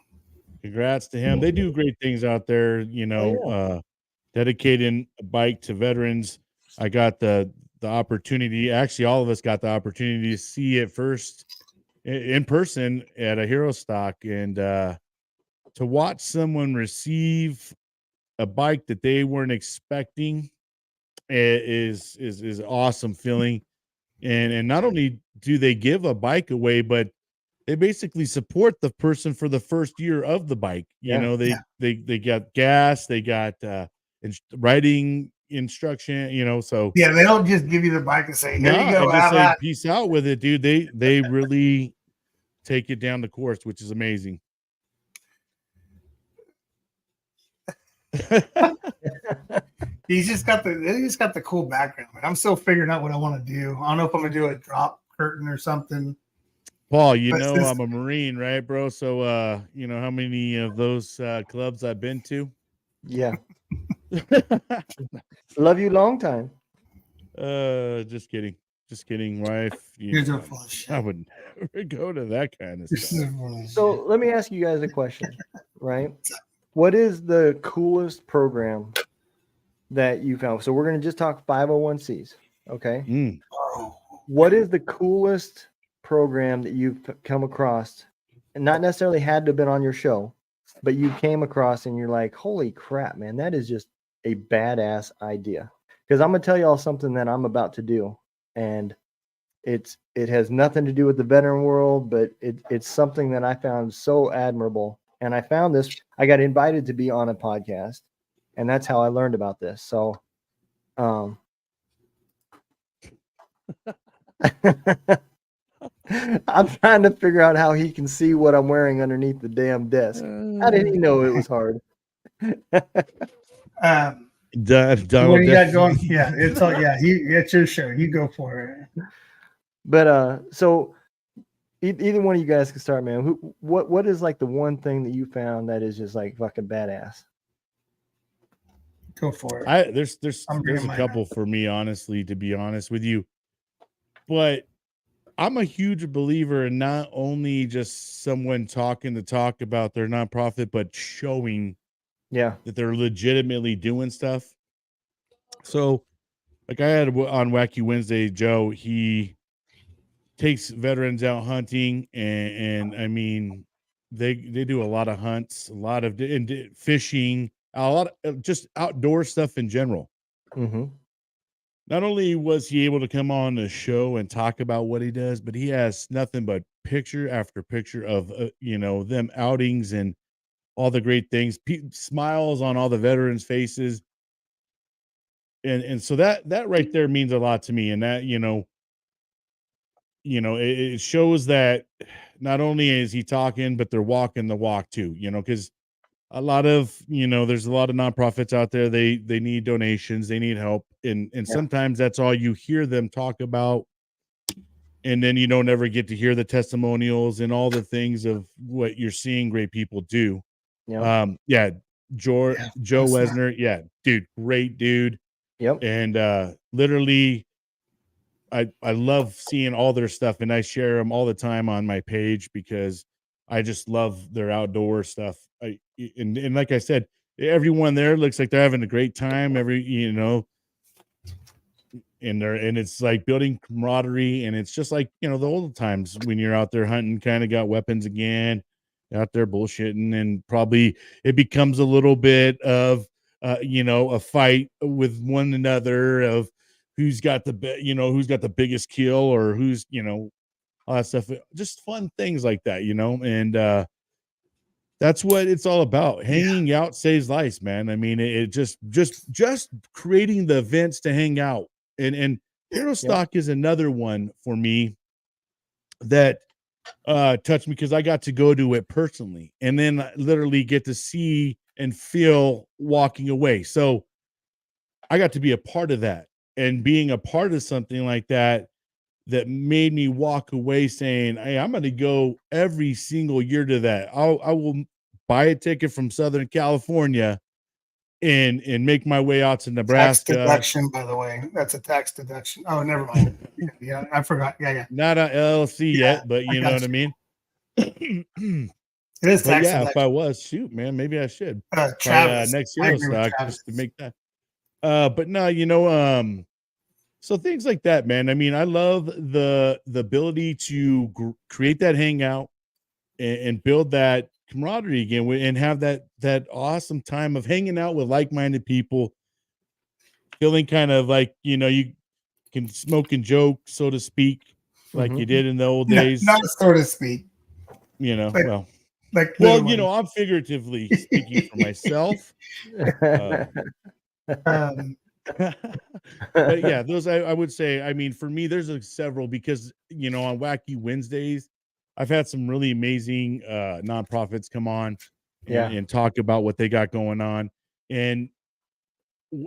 Congrats to him. They do great things out there, dedicating a bike to veterans. I got the opportunity, actually all of us got the opportunity to see it first in person at a Hero Stock, and to watch someone receive a bike that they weren't expecting is awesome feeling. And not only do they give a bike away, but they basically support the person for the first year of the bike. They got gas, they got riding instruction, so yeah, they don't just give you the bike and say, here you go, and just have say that. peace out with it, dude. They really take it down the course, which is amazing. He's just got the cool background. I'm still figuring out what I want to do. I don't know if I'm gonna do a drop curtain or something. Paul, I'm a Marine, right, bro? So you know how many of those clubs I've been to? Yeah. Love you long time. Just kidding, wife. I would never go to that kind of stuff. So let me ask you guys a question, right? What is the coolest program that you found? So we're going to just talk 501Cs, okay? What is the coolest program that you've come across, and not necessarily had to have been on your show, but you came across and you're like, holy crap, man, that is just a badass idea? Because I'm going to tell y'all something that I'm about to do, and it has nothing to do with the veteran world, but it's something that I found so admirable. And I found this, I got invited to be on a podcast, and that's how I learned about this. So, I'm trying to figure out how he can see what I'm wearing underneath the damn desk. How did he know it was hard? What do you got going? Yeah, it's your show. You go for it. But so either one of you guys can start, man. What is like the one thing that you found that is just like fucking badass? Go for it. There's a couple for me, honestly, to be honest with you. But I'm a huge believer in not only just someone talking the talk about their nonprofit, but showing that they're legitimately doing stuff. So like I had on Wacky Wednesday, Joe, he takes veterans out hunting, and I mean, they do a lot of hunts, a lot of fishing, a lot of just outdoor stuff in general. Mm-hmm. Not only was he able to come on the show and talk about what he does, but he has nothing but picture after picture of them outings and all the great things, smiles on all the veterans' faces, and so that right there means a lot to me, and that it shows that not only is he talking, but they're walking the walk too. Because a lot of there's a lot of nonprofits out there. They need donations, they need help, and sometimes that's all you hear them talk about, and then you don't ever get to hear the testimonials and all the things of what you're seeing great people do. Yeah. Joe Wesner, yeah, dude, great dude. Yep. And literally, I love seeing all their stuff, and I share them all the time on my page because I just love their outdoor stuff. And like I said, everyone there looks like they're having a great time. And it's like building camaraderie, and it's just like the old times when you're out there hunting, kind of got weapons again, out there bullshitting, and probably it becomes a little bit of a fight with one another of who's got the biggest kill, or who's all that stuff. Just fun things like that, and that's what it's all about. Hanging out saves lives, man. I mean, it just creating the events to hang out. And Hero Stock is another one for me that touched me, because I got to go to it personally, and then literally get to see and feel walking away. So I got to be a part of that, and being a part of something like that made me walk away saying, hey, I'm going to go every single year to that. I will buy a ticket from Southern California and make my way out to Nebraska. Tax deduction, by the way. That's a tax deduction. Oh, never mind. Yeah, I forgot. Yeah. Not an LLC yet, but you know what I mean? It is tax deduction. If I was, shoot, man, maybe I should. Travis. Next Hero Stock just to make that. But no, so things like that, man. I mean, I love the ability to create that hangout and build that camaraderie again, and have that awesome time of hanging out with like-minded people, feeling kind of like you can smoke and joke, so to speak, like you did in the old days. Not so to speak. I'm figuratively speaking for myself. But yeah, those I would say, I mean, for me, there's several, because on Wacky Wednesdays, I've had some really amazing nonprofits come on and talk about what they got going on. And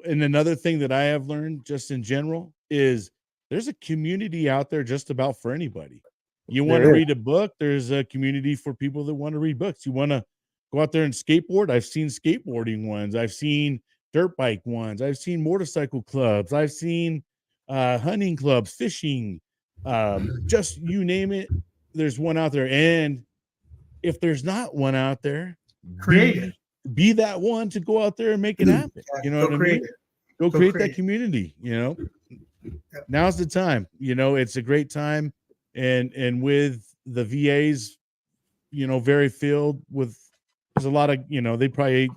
another thing that I have learned just in general is there's a community out there just about for anybody. You want to read a book, there's a community for people that want to read books. You want to go out there and skateboard, I've seen skateboarding ones, I've seen dirt bike ones, I've seen motorcycle clubs, I've seen hunting clubs, fishing, just you name it, there's one out there. And if there's not one out there, create it. Be that one to go out there and make it happen. You know what I mean? Go create that community. Now's the time. It's a great time, and with the VAs, very filled with. There's a lot of they probably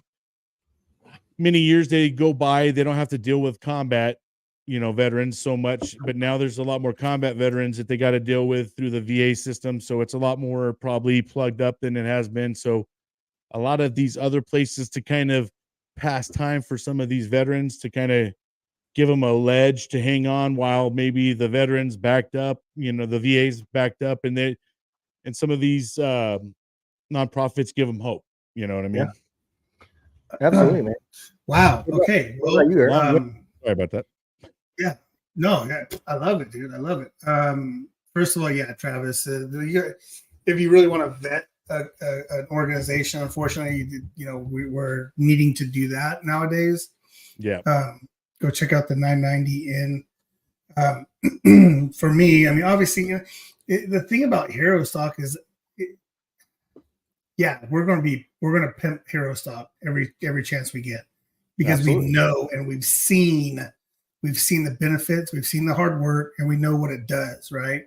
many years they go by, they don't have to deal with combat veterans so much, but now there's a lot more combat veterans that they got to deal with through the VA system, so it's a lot more probably plugged up than it has been. So a lot of these other places to kind of pass time for some of these veterans, to kind of give them a ledge to hang on while maybe the veterans backed up, the VA's backed up, and some of these nonprofits give them hope. You know what I mean? Yeah. Absolutely, man. Wow. Okay. Well, sorry about that. Yeah. No, I love it, dude. I love it. First of all, Travis, if you really want to vet an organization, unfortunately, we're needing to do that nowadays. Yeah. Go check out the 990 Inn. For me, I mean, obviously, the thing about Hero Stock is, we're going to pimp Hero Stock every chance we get, because we know and we've seen the benefits, we've seen the hard work, and we know what it does, right?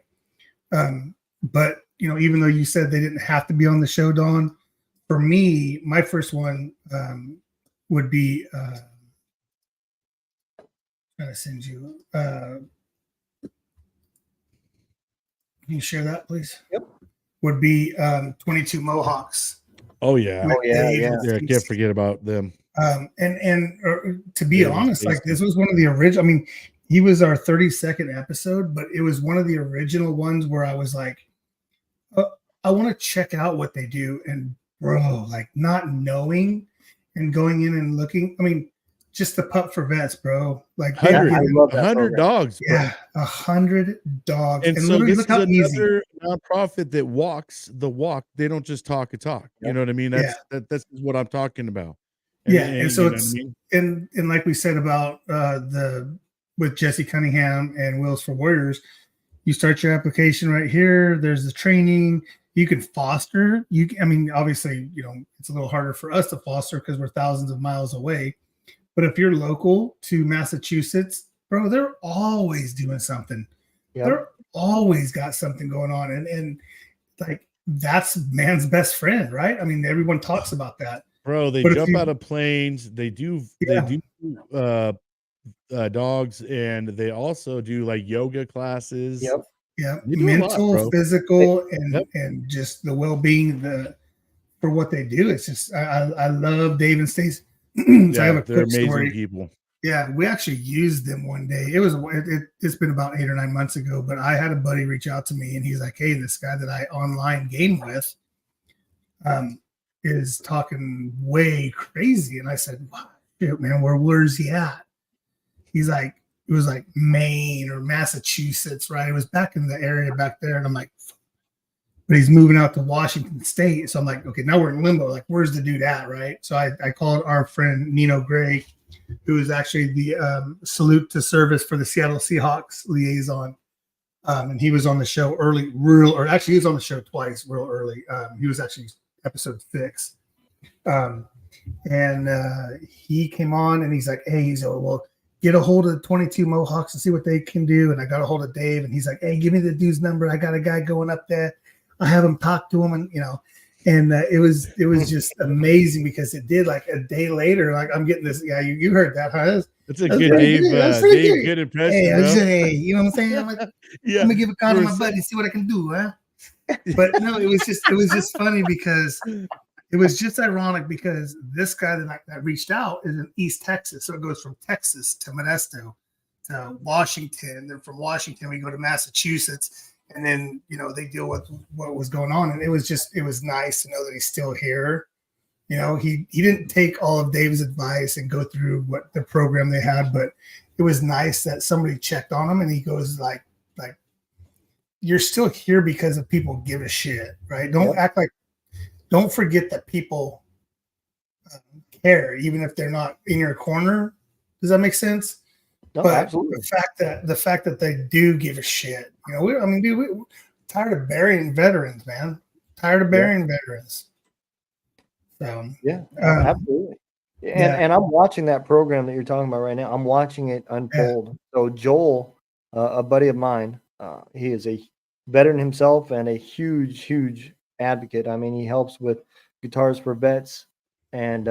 But even though you said they didn't have to be on the show, Dawn, for me, my first one would be trying to send you. Can you share that, please? Yep. Would be 22 Mohawks. Oh yeah. Oh yeah, yeah. Yeah, can't forget about them. And to be honest, like this was one of the original. I mean, he was our 32nd episode, but it was one of the original ones where I was like, I want to check out what they do. And bro, like not knowing and going in and looking. I mean, just the Pup for Vets, bro. Like 100 dogs. Bro. Yeah, 100 dogs. And so this is another nonprofit that walks the walk. They don't just talk a talk. Yep. You know what I mean? That's what I'm talking about. And so it's and like we said about with Jesse Cunningham and Wheels for Warriors, you start your application right here. There's the training. You can foster. I mean, obviously, it's a little harder for us to foster because we're thousands of miles away. But if you're local to Massachusetts, bro, they're always doing something. Yep. They're always got something going on. And like that's man's best friend, right? I mean, everyone talks about that. Bro, they jump out of planes. They do dogs, and they also do like yoga classes. Yep. Yeah. Mental, physical, and just the well-being for what they do. It's just I love Dave and Stacey. So I have a quick amazing story. People. Yeah, we actually used them one day. It's been about 8 or 9 months ago, but I had a buddy reach out to me and he's like, "Hey, this guy that I online game with is talking way crazy." And I said, "Wow, shit, man, where's he at?" He's like, it was like Maine or Massachusetts, right? It was back in the area back there. And I'm like, but he's moving out to Washington State. So I'm like, okay, now we're in limbo. Like, where's the dude at, right? So I called our friend Nino Gray, who is actually the salute to service for the Seattle Seahawks liaison. And he was on the show he was on the show twice, real early. He was actually episode 6. And he came on and he's like, "Hey," well, get a hold of the 22 Mohawks and see what they can do. And I got a hold of Dave and he's like, "Hey, give me the dude's number. I got a guy going up there. I have him talk to him." And, and it was just amazing because it did like a day later, like I'm getting this. Yeah. You heard that, huh? That's a good Dave, good impression. Hey, you know what I'm saying? I'm like, let me give a call to my buddy, see what I can do. Huh? But no, it was just funny because it was just ironic because this guy that reached out is in East Texas. So it goes from Texas to Modesto to Washington. Then from Washington, we go to Massachusetts. And then, they deal with what was going on. And it was nice to know that he's still here. He didn't take all of Dave's advice and go through what the program they had, but it was nice that somebody checked on him and he goes like, you're still here because of people give a shit, right? Don't forget that people care, even if they're not in your corner. Does that make sense? No, but absolutely. The fact that they do give a shit, we're tired of burying veterans, man. Tired of burying veterans. So absolutely. And I'm watching that program that you're talking about right now. I'm watching it unfold. Yeah. So Joel, a buddy of mine, he is a veteran himself and a huge advocate. I mean, he helps with Guitars for Vets, and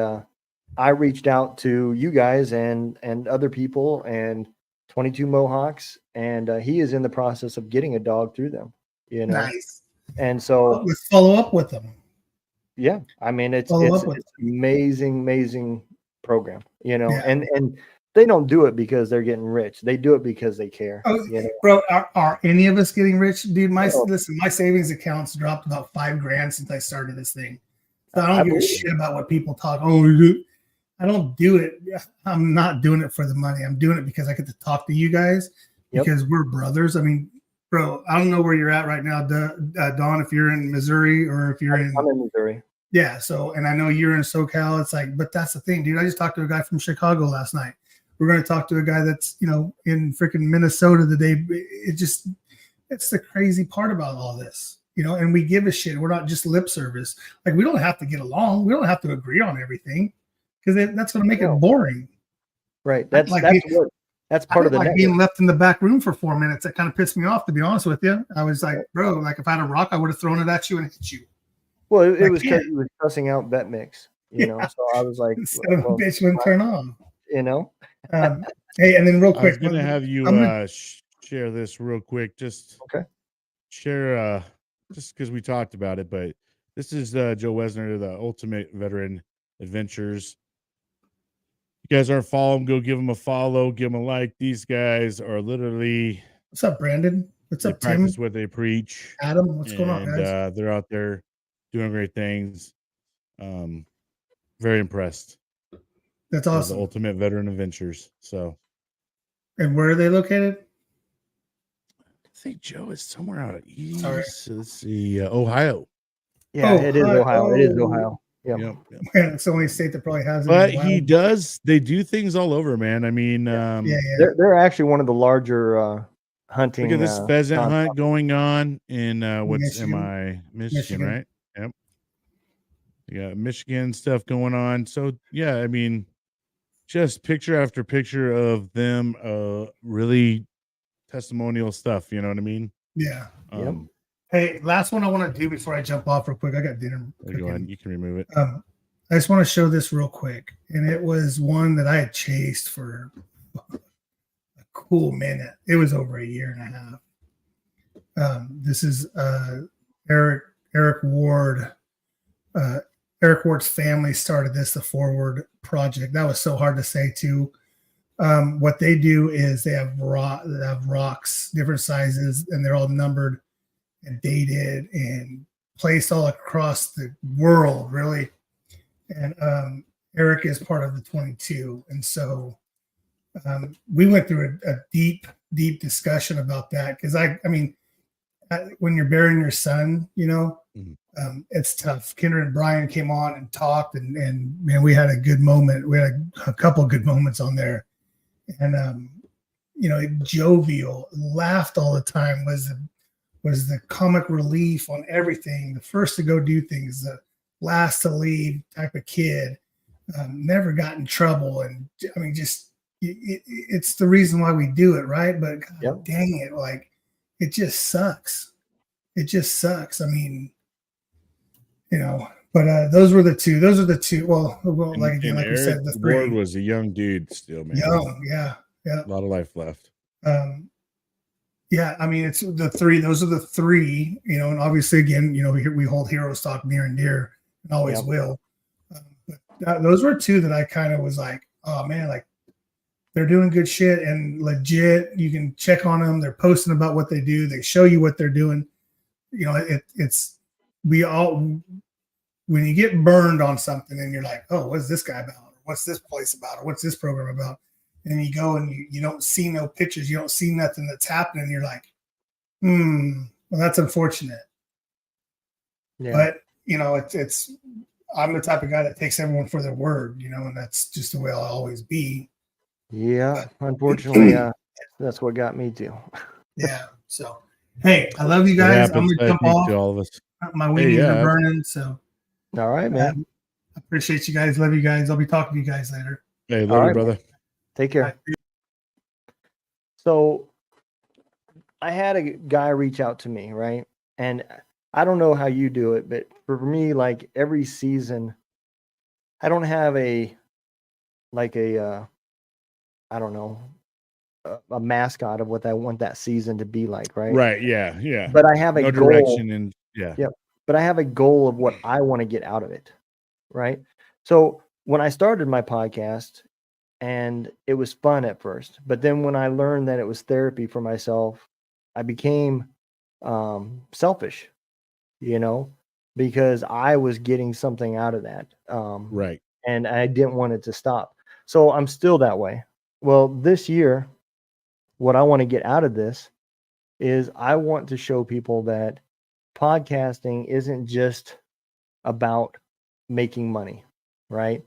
I reached out to you guys and other people and 22 Mohawks, and he is in the process of getting a dog through them. Nice. And so let's follow up with them. Yeah, I mean it's amazing program, and they don't do it because they're getting rich. They do it because they care. Bro, are any of us getting rich, dude? My savings accounts dropped about $5,000 since I started this thing. So I don't give a shit about what people talk. I don't do it. I'm not doing it for the money. I'm doing it because I get to talk to you guys because we're brothers. I mean, bro, I don't know where you're at right now, Dawn, if you're in Missouri or if I'm in Missouri. Yeah. So, and I know you're in SoCal. It's like, but that's the thing, dude. I just talked to a guy from Chicago last night. We're going to talk to a guy that's, in freaking Minnesota today. It's the crazy part about all this, and we give a shit. We're not just lip service. Like, we don't have to get along. We don't have to agree on everything because that's going to make it boring. Right. That's I part of didn't the like network. being left in the back room for 4 minutes. That kind of pissed me off, to be honest with you. I was like, bro, like if I had a rock, I would have thrown it at you and hit you. Well, it Like, was yeah. because he was cussing out Bet Mix, you know. Yeah. So I was like, Instead of a well, bitch wouldn't turn on. you know, Hey, and then real I was quick, gonna have you I'm gonna- share this real quick. Just Okay. share just because we talked about it, but this is Joe Wesner, the Ultimate Veteran Adventures. You guys aren't following, go give them a follow, give them a like. These guys are literally what's up, Brandon? What's they up, Tim? practice what they preach, Adam, what's going on, and guys? they're out there doing great things. Very impressed. That's They're awesome. the Ultimate Veteran Adventures. So And where are they located? I think Joe is somewhere out east. Sorry. Let's see, Ohio. yeah, it is Ohio. It is Oh. Ohio. Yep. Yep. Man, it's the only state that probably has it. But they do things all over, man. I mean, Yeah. They're actually one of the larger hunting. look at this pheasant hunt nonprofit. going on in Michigan. Michigan, right? Yep. You got Michigan stuff going on. So yeah, I mean, just picture after picture of them, really testimonial stuff. You know what I mean? Yeah. Yep. Hey, last one I want to do before I jump off real quick. I got dinner. Go ahead. You can remove it. I just want to show this real quick. And it was one that I had chased for a cool minute. It was over a year and a half. This is Eric Ward. Eric Ward's family started this, the Forward Project. That was so hard to say too. What they do is they have rocks, different sizes, and they're all numbered and dated and placed all across the world, really. And Eric is part of the 22. And so we went through a deep discussion about that because I mean, when you're burying your son, you know, it's tough. Kendra and Brian came on and talked, and man, we had a good moment. We had a couple of good moments on there, and you know, jovial, laughed all the time. Was the comic relief on everything. The first to go do things, the last to leave type of kid. Never got in trouble, and I mean, just it's the reason why we do it, right? But God, dang it, like it just sucks. It just sucks. I mean, you know, but those were the two. Those are the two. Well, like again, like we said, the three. Ward was a young dude still, man. Young, yeah. A lot of life left. Yeah, I mean, it's the three. Those are the three, you know, and obviously, again, you know, we hold hero stock near and dear, and always will. But those were two that I kind of was like, oh man, like they're doing good shit and legit. You can check on them. They're posting about what they do. They show you what they're doing. You know, it's we all when you get burned on something and you're like, oh, what's this guy about? Or what's this place about? Or what's this program about? And you go and you don't see no pictures, you don't see nothing that's happening. You're like, well, that's unfortunate. Yeah. But you know, it's I'm the type of guy that takes everyone for their word, you know, and that's just the way I'll always be. Yeah, unfortunately, that's what got me too. Yeah. So hey, I love you guys. I'm gonna jump off. All of us. My weenies are burning. So all right, man. I appreciate you guys. Love you guys. I'll be talking to you guys later. Hey, love you, brother. Take care. So I had a guy reach out to me, right? And I don't know how you do it, but for me, like every season, I don't have I don't know, a mascot of what I want that season to be like, right? Right. Yeah. Yeah. But I have a goal. Direction and yeah. Yep. But I have a goal of what I want to get out of it, right? So when I started my podcast, and it was fun at first, but then when I learned that it was therapy for myself, I became selfish, you know, because I was getting something out of that. Right. And I didn't want it to stop. So I'm still that way. Well, this year, what I want to get out of this is I want to show people that podcasting isn't just about making money, right?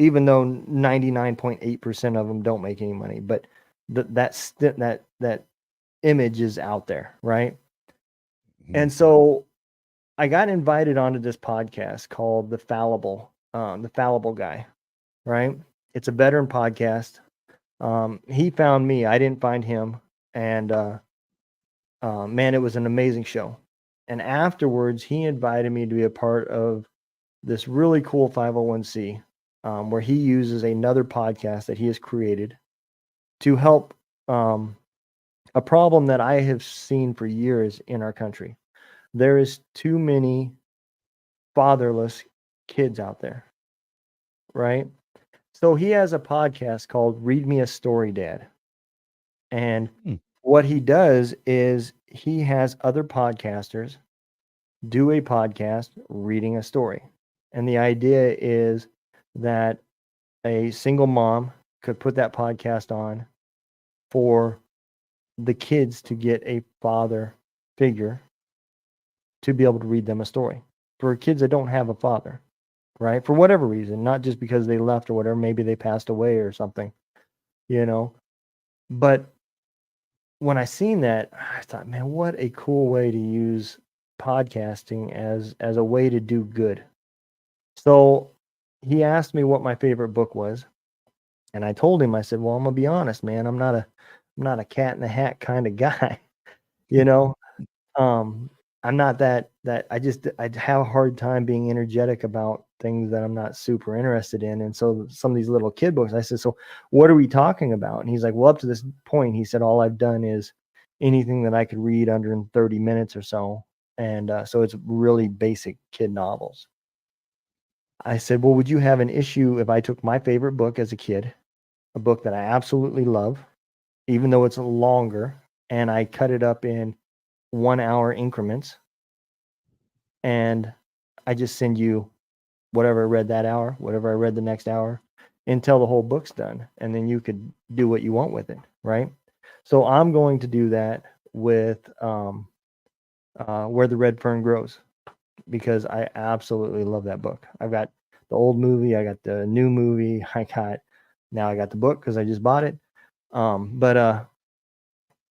Even though 99.8% of them don't make any money, but that image is out there, right? And so I got invited onto this podcast called The Fallible Guy, right? It's a veteran podcast. He found me. I didn't find him. And man, it was an amazing show. And afterwards, he invited me to be a part of this really cool 501c where he uses another podcast that he has created to help a problem that I have seen for years in our country. There is too many fatherless kids out there, right? So he has a podcast called Read Me a Story, Dad. And what he does is he has other podcasters do a podcast reading a story. And the idea is that a single mom could put that podcast on for the kids to get a father figure to be able to read them a story. For kids that don't have a father, right? For whatever reason, not just because they left or whatever, maybe they passed away or something, you know. But when I seen that, I thought, man, what a cool way to use podcasting as a way to do good. So he asked me what my favorite book was, and I told him, I said, well, I'm gonna be honest, man, I'm not a cat in the hat kind of guy, you know. I'm not that I have a hard time being energetic about things that I'm not super interested in. And so some of these little kid books, I said, so what are we talking about? And he's like, well, up to this point, he said, all I've done is anything that I could read under in 30 minutes or so. And so it's really basic kid novels. I said, well, would you have an issue if I took my favorite book as a kid, a book that I absolutely love, even though it's longer, and I cut it up in 1 hour increments, and I just send you whatever I read that hour, whatever I read the next hour, until the whole book's done, and then you could do what you want with it, right? So I'm going to do that with Where the Red Fern Grows, because I absolutely love that book. I've got the old movie, I got the new movie, I got the book because I just bought it. But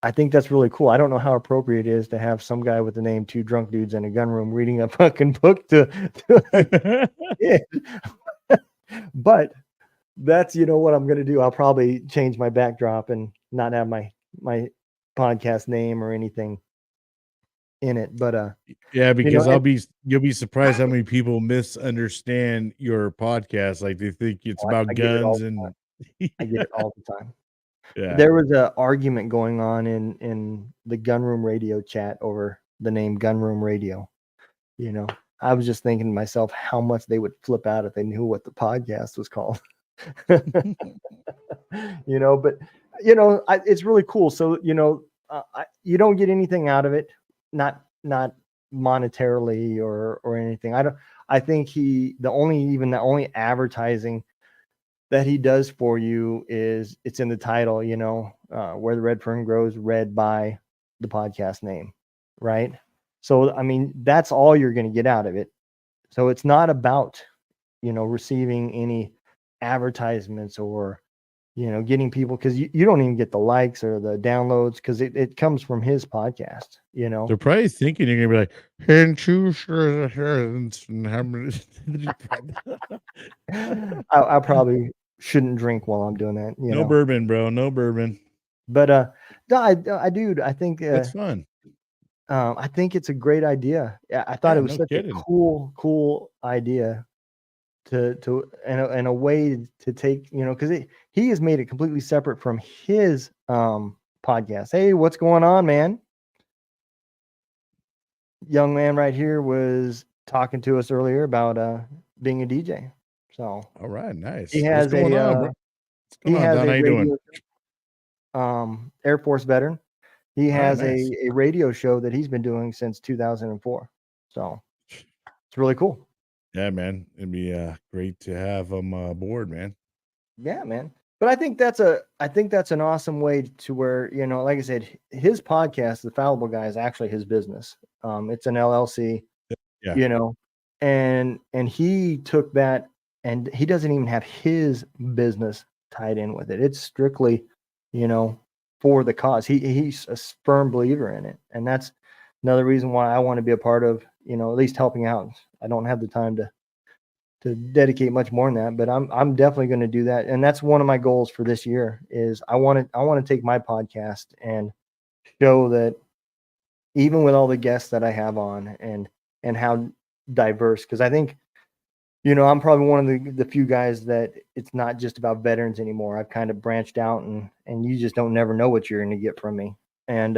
I think that's really cool. I don't know how appropriate it is to have some guy with the name Two Drunk Dudes in a Gun Room reading a fucking book to yeah. But that's, what I'm going to do. I'll probably change my backdrop and not have my podcast name or anything in it. But yeah, because you'll be surprised how many people misunderstand your podcast. Like they think it's about guns and I get it all the time. Yeah. There was an argument going on in the Gunroom Radio chat over the name Gunroom Radio. I was just thinking to myself how much they would flip out if they knew what the podcast was called. But it's really cool. So, you don't get anything out of it, not monetarily or anything. I think the only advertising that he does for you is it's in the title, Where the Red Fern Grows, read by the podcast name, right? So, I mean, that's all you're going to get out of it. So it's not about, receiving any advertisements or, getting people, because you don't even get the likes or the downloads because it comes from his podcast, They're probably thinking you're going to be like, and choose. I probably shouldn't drink while I'm doing that. No bourbon, bro. No bourbon. But no, I think that's fun. I think it's a great idea. I thought it was such a cool idea and a way to take, because he has made it completely separate from his podcast. Hey, what's going on, man? Young man right here was talking to us earlier about being a DJ. So all right, nice. He has What's going on, bro? What's going on, Don? How you doing? Air Force veteran. He has a radio show that he's been doing since 2004. So it's really cool. Yeah, man. It'd be great to have him aboard, man. Yeah, man. But I think that's an awesome way to where, like I said, his podcast, The Fallible Guy, is actually his business. It's an LLC, and he took that, and he doesn't even have his business tied in with it. It's strictly, for the cause. He's a firm believer in it. And that's another reason why I want to be a part of, at least helping out. I don't have the time to dedicate much more than that, but I'm definitely going to do that. And that's one of my goals for this year is I want to take my podcast and show that even with all the guests that I have on and how diverse, because I think, I'm probably one of the few guys that it's not just about veterans anymore. I've kind of branched out and you just don't never know what you're going to get from me. And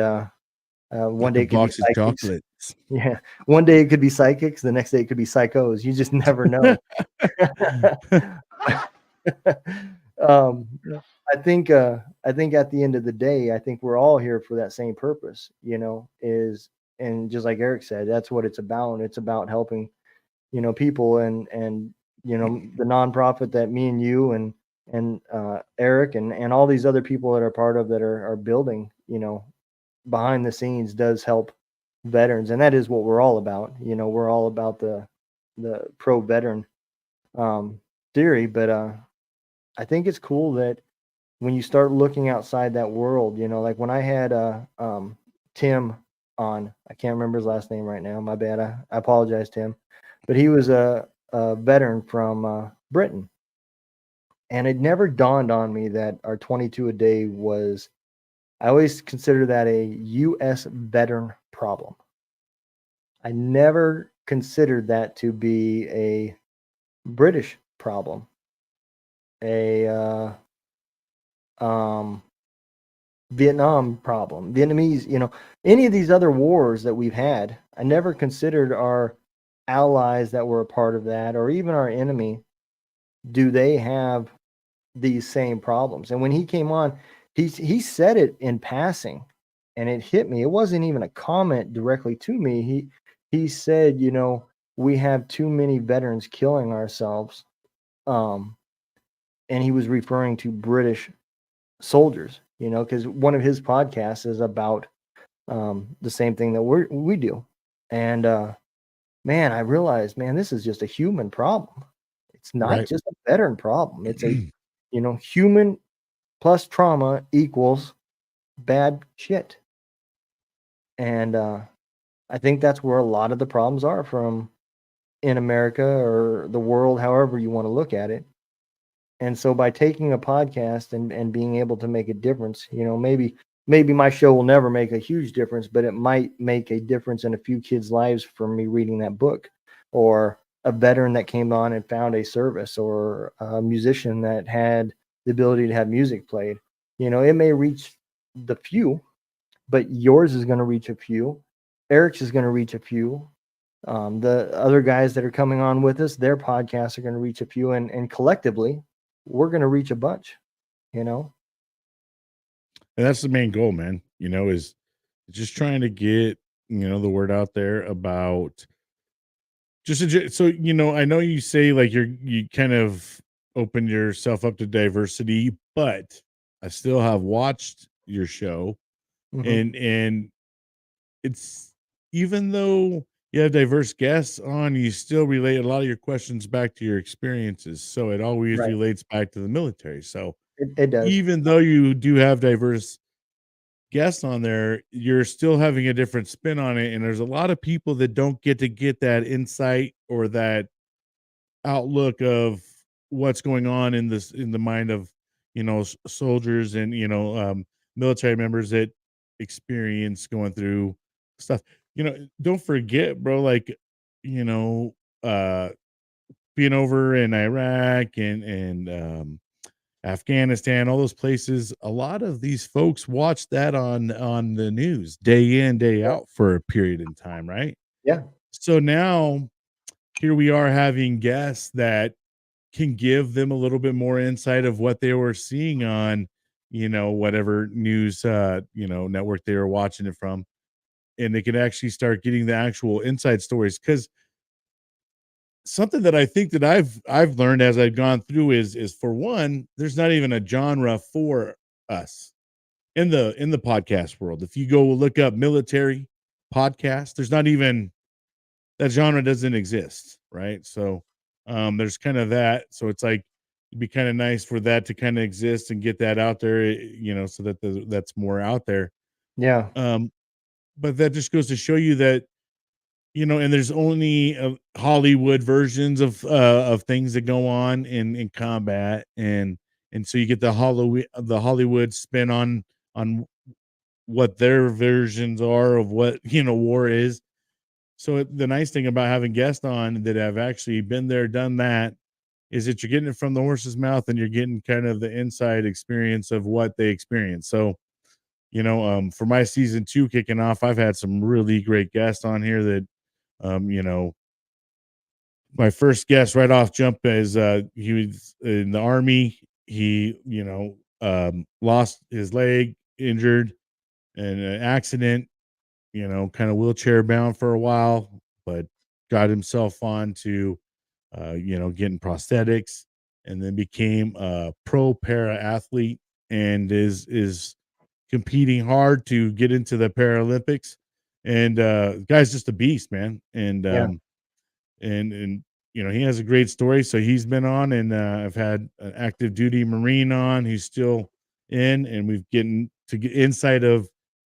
one day it could be box of psychics. chocolates. Yeah. One day it could be psychics. The next day it could be psychos. You just never know. I think at the end of the day, I think we're all here for that same purpose, and just like Eric said, that's what it's about. It's about helping, people and the nonprofit that me and you and Eric and all these other people that are part of that are building, behind the scenes does help veterans. And that is what we're all about. We're all about the pro veteran theory, but I think it's cool that when you start looking outside that world, like when I had Tim on, I can't remember his last name right now. My bad. I apologize, Tim, but he was a veteran from Britain. And it never dawned on me that our 22 a day was, I always consider that a U.S. veteran problem. I never considered that to be a British problem, a Vietnam problem, Vietnamese, any of these other wars that we've had. I never considered our allies that were a part of that, or even our enemy. Do they have these same problems? And when he came on, he said it in passing, and it hit me. It wasn't even a comment directly to me. He said, we have too many veterans killing ourselves, and he was referring to British soldiers, because one of his podcasts is about the same thing that we do. And man, I realized, this is just a human problem. It's not just a veteran problem. It's a human plus trauma equals bad shit. And I think that's where a lot of the problems are from in America or the world, however you want to look at it. And so by taking a podcast and being able to make a difference, maybe my show will never make a huge difference, but it might make a difference in a few kids' lives from me reading that book, or a veteran that came on and found a service, or a musician that had the ability to have music played. It may reach the few, but yours is going to reach a few. Eric's is going to reach a few. The other guys that are coming on with us, their podcasts are going to reach a few, and collectively, we're going to reach a bunch, And that's the main goal, man, is just trying to get, the word out there about so, I know you say like you kind of open yourself up to diversity, but I still have watched your show, and it's, even though you have diverse guests on, you still relate a lot of your questions back to your experiences. So it always relates back to the military. So it does. Even though you do have diverse guests on there, you're still having a different spin on it. And there's a lot of people that don't get to get that insight or that outlook of what's going on in the mind of, soldiers and, military members that experience going through stuff. Don't forget, bro, like, you know, uh, being over in Iraq and Afghanistan, all those places, a lot of these folks watch that on the news day in, day out for a period in time, right? Yeah. So now here we are having guests that can give them a little bit more insight of what they were seeing on, whatever news network they were watching it from. And they can actually start getting the actual inside stories. Because something that I think that I've learned as I've gone through is for one, there's not even a genre for us in the podcast world. If you go look up military podcast, there's not even, that genre doesn't exist, right? So there's kind of that. So it's like, it'd be kind of nice for that to kind of exist and get that out there, so that that's more out there. Yeah. But that just goes to show you that, you know, and there's only Hollywood versions of things that go on in combat, and so you get the Hollywood spin on what their versions are of what, you know, war is. So the nice thing about having guests on that have actually been there, done that, is that you're getting it from the horse's mouth, and you're getting kind of the inside experience of what they experience. So, you know, for my season 2 kicking off, I've had some really great guests on here that, you know, my first guest right off jump is he was in the army. He, you know, lost his leg, injured in an accident, you know, kind of wheelchair bound for a while, but got himself on to, you know, getting prosthetics, and then became a pro para athlete, and is competing hard to get into the Paralympics. And guy's just a beast, man. And Yeah. and you know, he has a great story. So he's been on, and I've had an active duty Marine on who's still in, and we've getting to get insight of,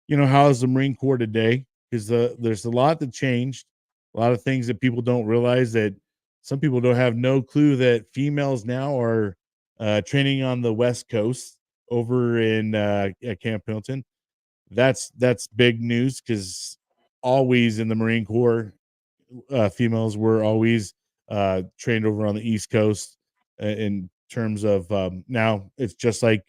you know, how's the Marine Corps today, because there's a lot that changed, a lot of things that people don't realize, that some people don't have no clue that females now are training on the West Coast over in at Camp Pendleton. That's big news, because always in the Marine Corps, females were always trained over on the East Coast. In terms of now, it's just like,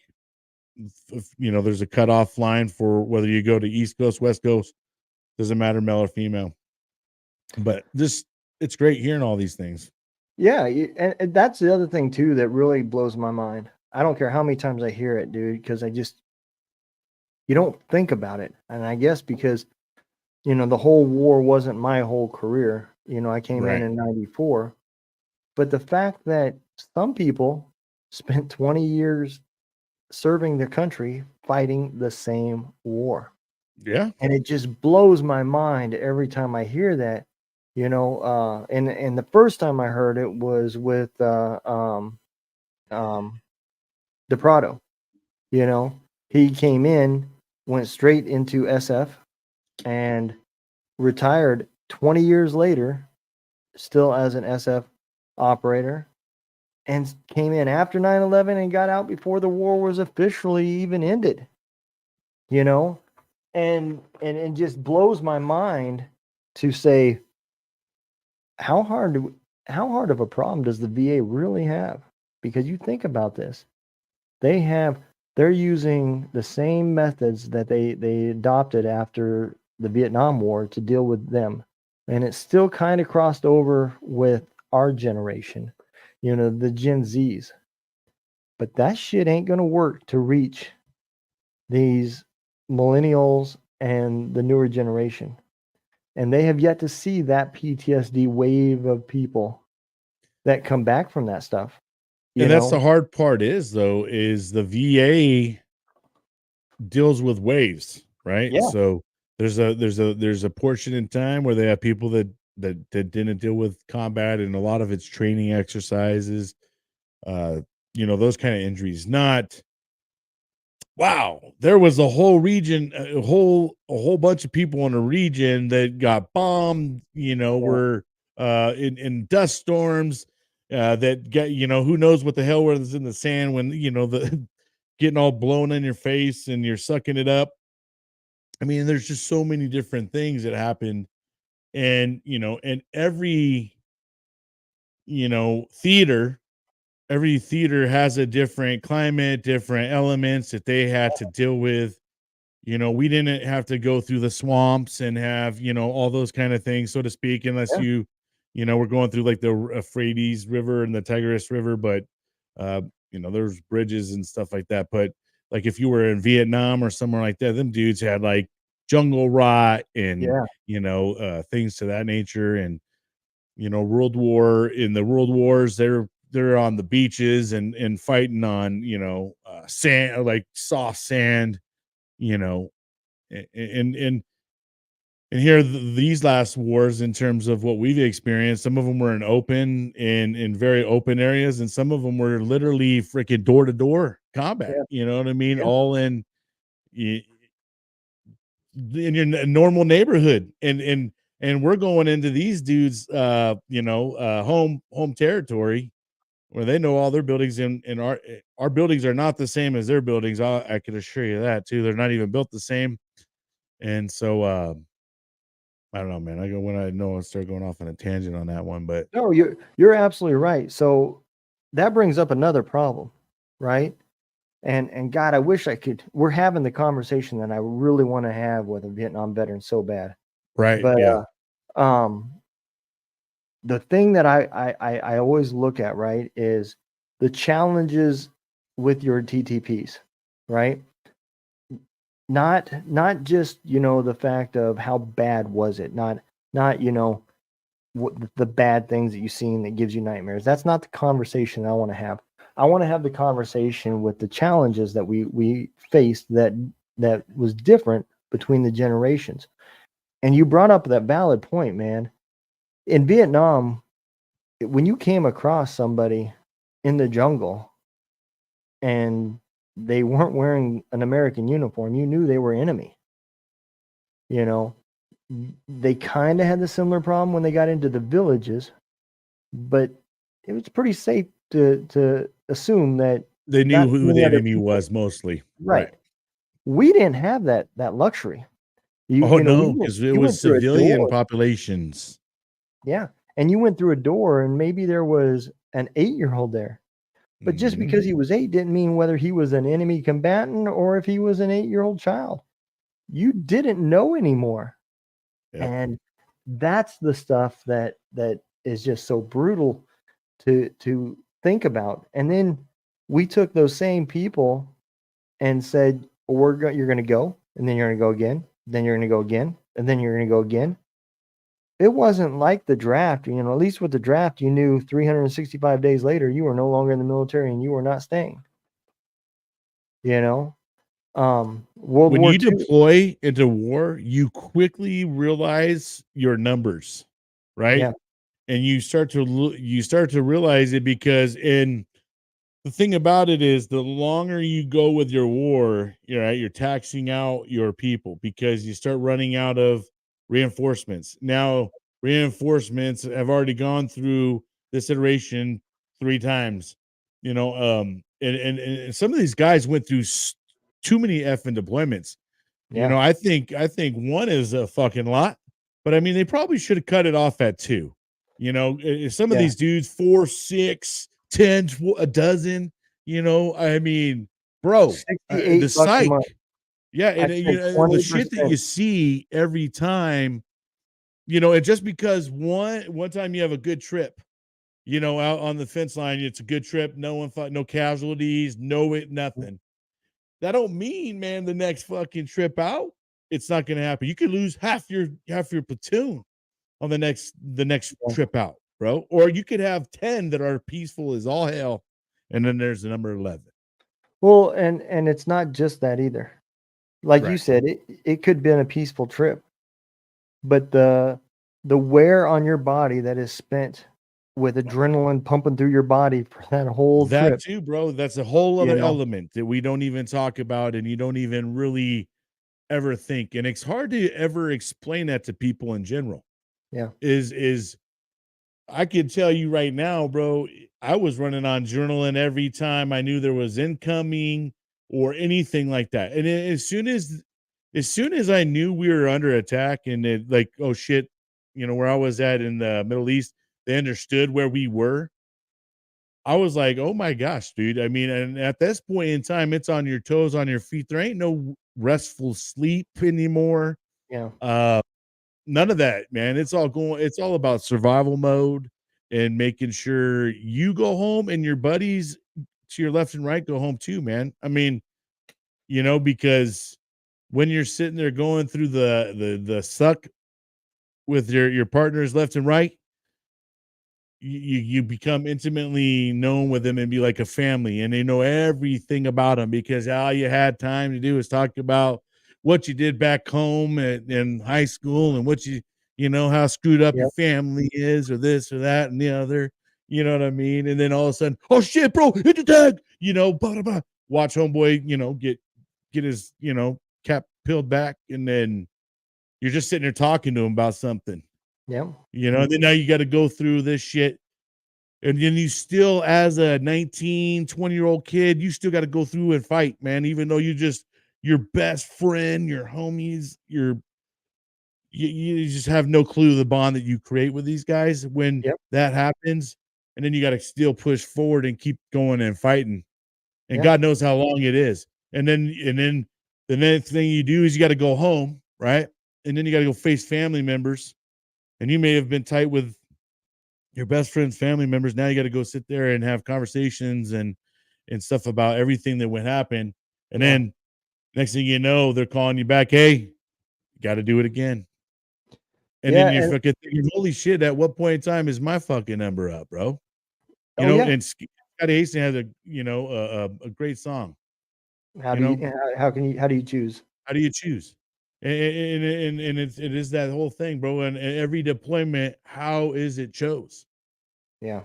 you know, there's a cutoff line for whether you go to East Coast, West Coast, doesn't matter, male or female. But this, it's great hearing all these things. Yeah, and that's the other thing too that really blows my mind. I don't care how many times I hear it, dude, because you don't think about it. And I guess because, you know, the whole war wasn't my whole career. You know, I came Right. in '94, but the fact that some people spent 20 years serving their country fighting the same war. Yeah. And it just blows my mind every time I hear that, you know. And the first time I heard it was with DePrado. You know, he came in, went straight into SF, and retired 20 years later, still as an SF operator, and came in after 9/11 and got out before the war was officially even ended. You know, and just blows my mind to say how hard of a problem does the VA really have? Because you think about this, they're using the same methods that they adopted after the Vietnam War to deal with them, and it's still kind of crossed over with our generation, you know, the Gen Zs. But that shit ain't gonna work to reach these millennials and the newer generation. And they have yet to see that PTSD wave of people that come back from that stuff. And that's the hard part is, though, is the VA deals with waves, right? Yeah. So there's a portion in time where they have people that didn't deal with combat, and a lot of it's training exercises, you know, those kind of injuries. Not, wow, there was a whole region, a whole bunch of people in a region that got bombed, you know, were in dust storms, that get, you know, who knows what the hell was in the sand when, you know, the getting all blown in your face and you're sucking it up. I mean, there's just so many different things that happen. And, you know, and you know, every theater has a different climate, different elements that they had to deal with. You know, we didn't have to go through the swamps and have, you know, all those kind of things, so to speak, unless you know, we're going through like the Euphrates River and the Tigris River, but, you know, there's bridges and stuff like that. But like if you were in Vietnam or somewhere like that, them dudes had like jungle rot and, you know, things to that nature. And, you know, in the world wars, they're on the beaches and fighting on, you know, sand, like soft sand, you know. And here, these last wars, in terms of what we've experienced, some of them were in very open areas, and some of them were literally freaking door to door combat. You know what I mean? All in your normal neighborhood, and and we're going into these dudes, home territory where they know all their buildings, and our buildings are not the same as their buildings. I can assure you that too. They're not even built the same. And so I don't know, man. I start going off on a tangent on that one, but No, you're absolutely right. So that brings up another problem, right? And God, I wish I could. We're having the conversation that I really want to have with a Vietnam veteran so bad. right, But yeah, the thing that I always look at, right, is the challenges with your TTPs, right? Not just, the fact of how bad was it, not what the bad things that you've seen that gives you nightmares. That's not the conversation I want to have. I want to have the conversation with the challenges that we faced that was different between the generations. And you brought up that valid point, man. In Vietnam, when you came across somebody in the jungle and they weren't wearing an American uniform, you knew they were enemy. They kind of had the similar problem when they got into the villages, but it was pretty safe to assume that they knew not who many the other enemy people- was mostly. Right. We didn't have that luxury. Oh you no, went- because it you was went through a civilian door. populations. Yeah. And you went through a door and maybe there was an 8-year-old there. But just Mhm. because he was 8 didn't mean whether he was an enemy combatant or if he was an 8-year-old child. You didn't know anymore. Yep. And that's the stuff that is just so brutal to think about. And then we took those same people and said, you're going to go, and then you're going to go again, then you're going to go again, and then you're going to go again. It wasn't like the draft. At least with the draft, you knew 365 days later you were no longer in the military and you were not staying. World When War you II. deploy into war, you quickly realize your numbers, right? Yeah. And you start to realize it, because the thing about it is, the longer you go with your war, you're taxing out your people because you start running out of reinforcements. Now, reinforcements have already gone through this iteration 3 times, and some of these guys went through too many effing deployments. Yeah. I think one is a fucking lot, but I mean, they probably should have cut it off at 2. Some of Yeah. these dudes 4, 6, 10, a dozen. I mean, bro, $68 the a psych. month. Yeah, I and spent the shit that 20%. you see every time, and just because one time you have a good trip, out on the fence line, it's a good trip, no one fought, no casualties, nothing. That don't mean, man, the next fucking trip out, it's not going to happen. You could lose half your platoon on the next trip out, bro. Or you could have 10 that are peaceful as all hell, and then there's the number 11. Well, and it's not just that either. Like you Right. said, it could have been a peaceful trip, but the wear on your body that is spent with adrenaline pumping through your body for that whole That trip. too, bro. That's a whole other You know? element that we don't even talk about, and you don't even really ever think. And it's hard to ever explain that to people in general. Yeah. Is I can tell you right now, bro, I was running on journaling every time I knew there was incoming or anything like that. And as soon as I knew we were under attack, and it, like, oh shit, where I was at in the Middle East, they understood where we were. I was like, oh my gosh, dude. I mean, and at this point in time, it's on your toes, on your feet. There ain't no restful sleep anymore. Yeah. None of that, man. It's all about survival mode and making sure you go home and your buddies to your left and right go home too, man. I mean, because when you're sitting there going through the suck with your partners left and right, you become intimately known with them and be like a family, and they know everything about them, because all you had time to do is talk about what you did back home in high school, and what how screwed up your Yep. family is, or this or that and the other. You know what I mean? And then all of a sudden, oh shit, bro, hit the tag. Blah, blah, blah. Watch homeboy, get his cap peeled back, and then you're just sitting there talking to him about something. Yep. You know, and then now you got to go through this shit. And then you still, as a 19, 20-year-old kid, you still got to go through and fight, man, even though your best friend, your homies, you just have no clue the bond that you create with these guys when Yep. that happens. And then you got to still push forward and keep going and fighting. And Yep. God knows how long it is. And then the next thing you do is you got to go home, right? And then you got to go face family members. And you may have been tight with your best friend's family members. Now you got to go sit there and have conversations and stuff about everything that would happen. And Yeah. then next thing you know, they're calling you back. Hey, you got to do it again. And Yeah, then you're and- fucking thinking, holy shit, at what point in time is my fucking number up, bro? You Oh, know, yeah. and Scotty Hastings has a great song. How you do you know? how do you choose? How do you choose? And it is that whole thing, bro. And every deployment, how is it chose? Yeah.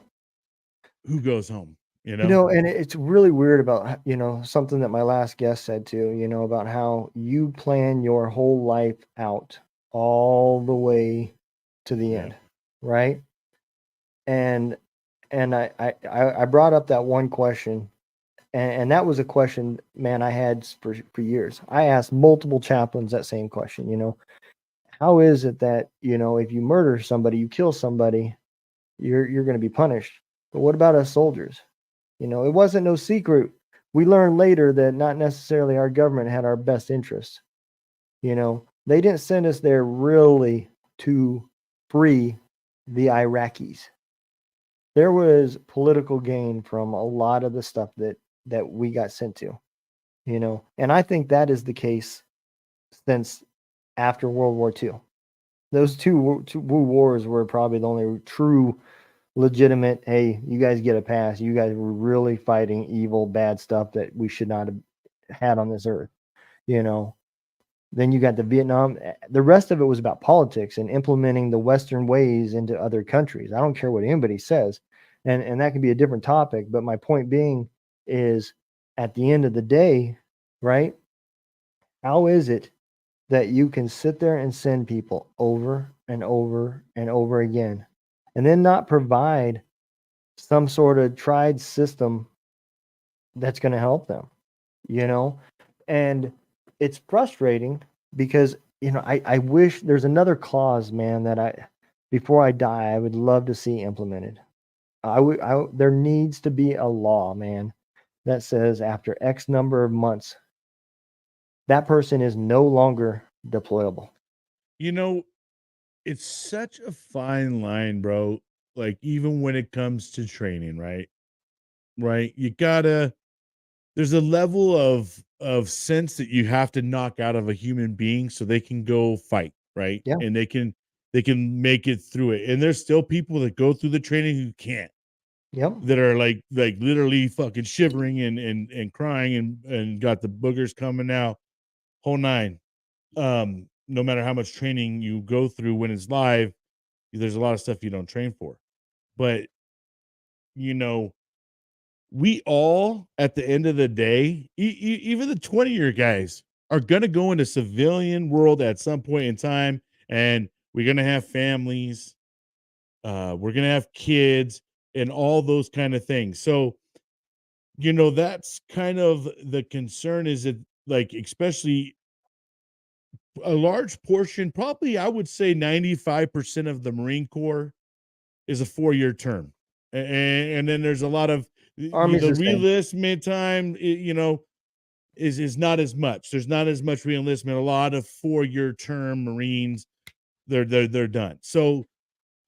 Who goes home? You know? You know, and it's really weird about, you know, something that my last guest said too, you know, about how you plan your whole life out all the way to the Yeah. end, right? And I brought up that one question, and that was a question, man, I had for years. I asked multiple chaplains that same question, you know, how is it that, you know, if you murder somebody, you kill somebody, you're going to be punished? But what about us soldiers? You know, it wasn't no secret. We learned later that not necessarily our government had our best interests. You know, they didn't send us there really to free the Iraqis. There was political gain from a lot of the stuff that we got sent to, you know, and I think that is the case since after World War II. Those two wars were probably the only true legitimate, hey, you guys get a pass. You guys were really fighting evil, bad stuff that we should not have had on this earth, you know. Then you got the Vietnam. The rest of it was about politics and implementing the Western ways into other countries. I don't care what anybody says. And that can be a different topic. But my point being is at the end of the day, right? How is it that you can sit there and send people over and over and over again and then not provide some sort of tried system that's going to help them, you know? And it's frustrating because, you know, I wish there's another clause, man, that before I die, I would love to see implemented. There needs to be a law, man, that says after X number of months, that person is no longer deployable. You know, it's such a fine line, bro. Like, even when it comes to training, right? Right. There's a level of sense that you have to knock out of a human being so they can go fight, right? Yeah. And they can make it through it. And there's still people that go through the training who can't, Yep. that are like literally fucking shivering and crying and got the boogers coming out, whole nine. No matter how much training you go through when it's live, there's a lot of stuff you don't train for. But you know, we all, at the end of the day, even the 20-year guys are going to go into civilian world at some point in time, and we're going to have families, we're going to have kids, and all those kind of things. So, you know, that's kind of the concern, is that, like, especially a large portion, probably I would say 95% of the Marine Corps is a 4-year term. And then there's a lot of Army's the the same. reenlistment time, you know, is not as much. There's not as much reenlistment. A lot of 4-year term Marines, they're done. So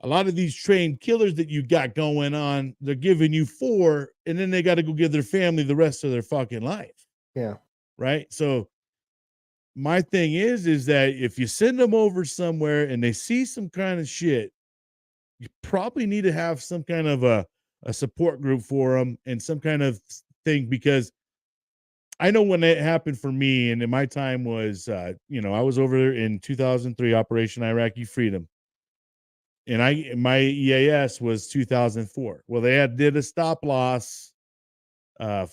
a lot of these trained killers that you got going on, they're giving you 4, and then they got to go give their family the rest of their fucking life. Yeah. Right. So my thing is that if you send them over somewhere and they see some kind of shit, you probably need to have some kind of a support group for them and some kind of thing, because I know when it happened for me, and in my time was, you know, I was over there in 2003, Operation Iraqi Freedom, and my EAS was 2004. Well, they did a stop loss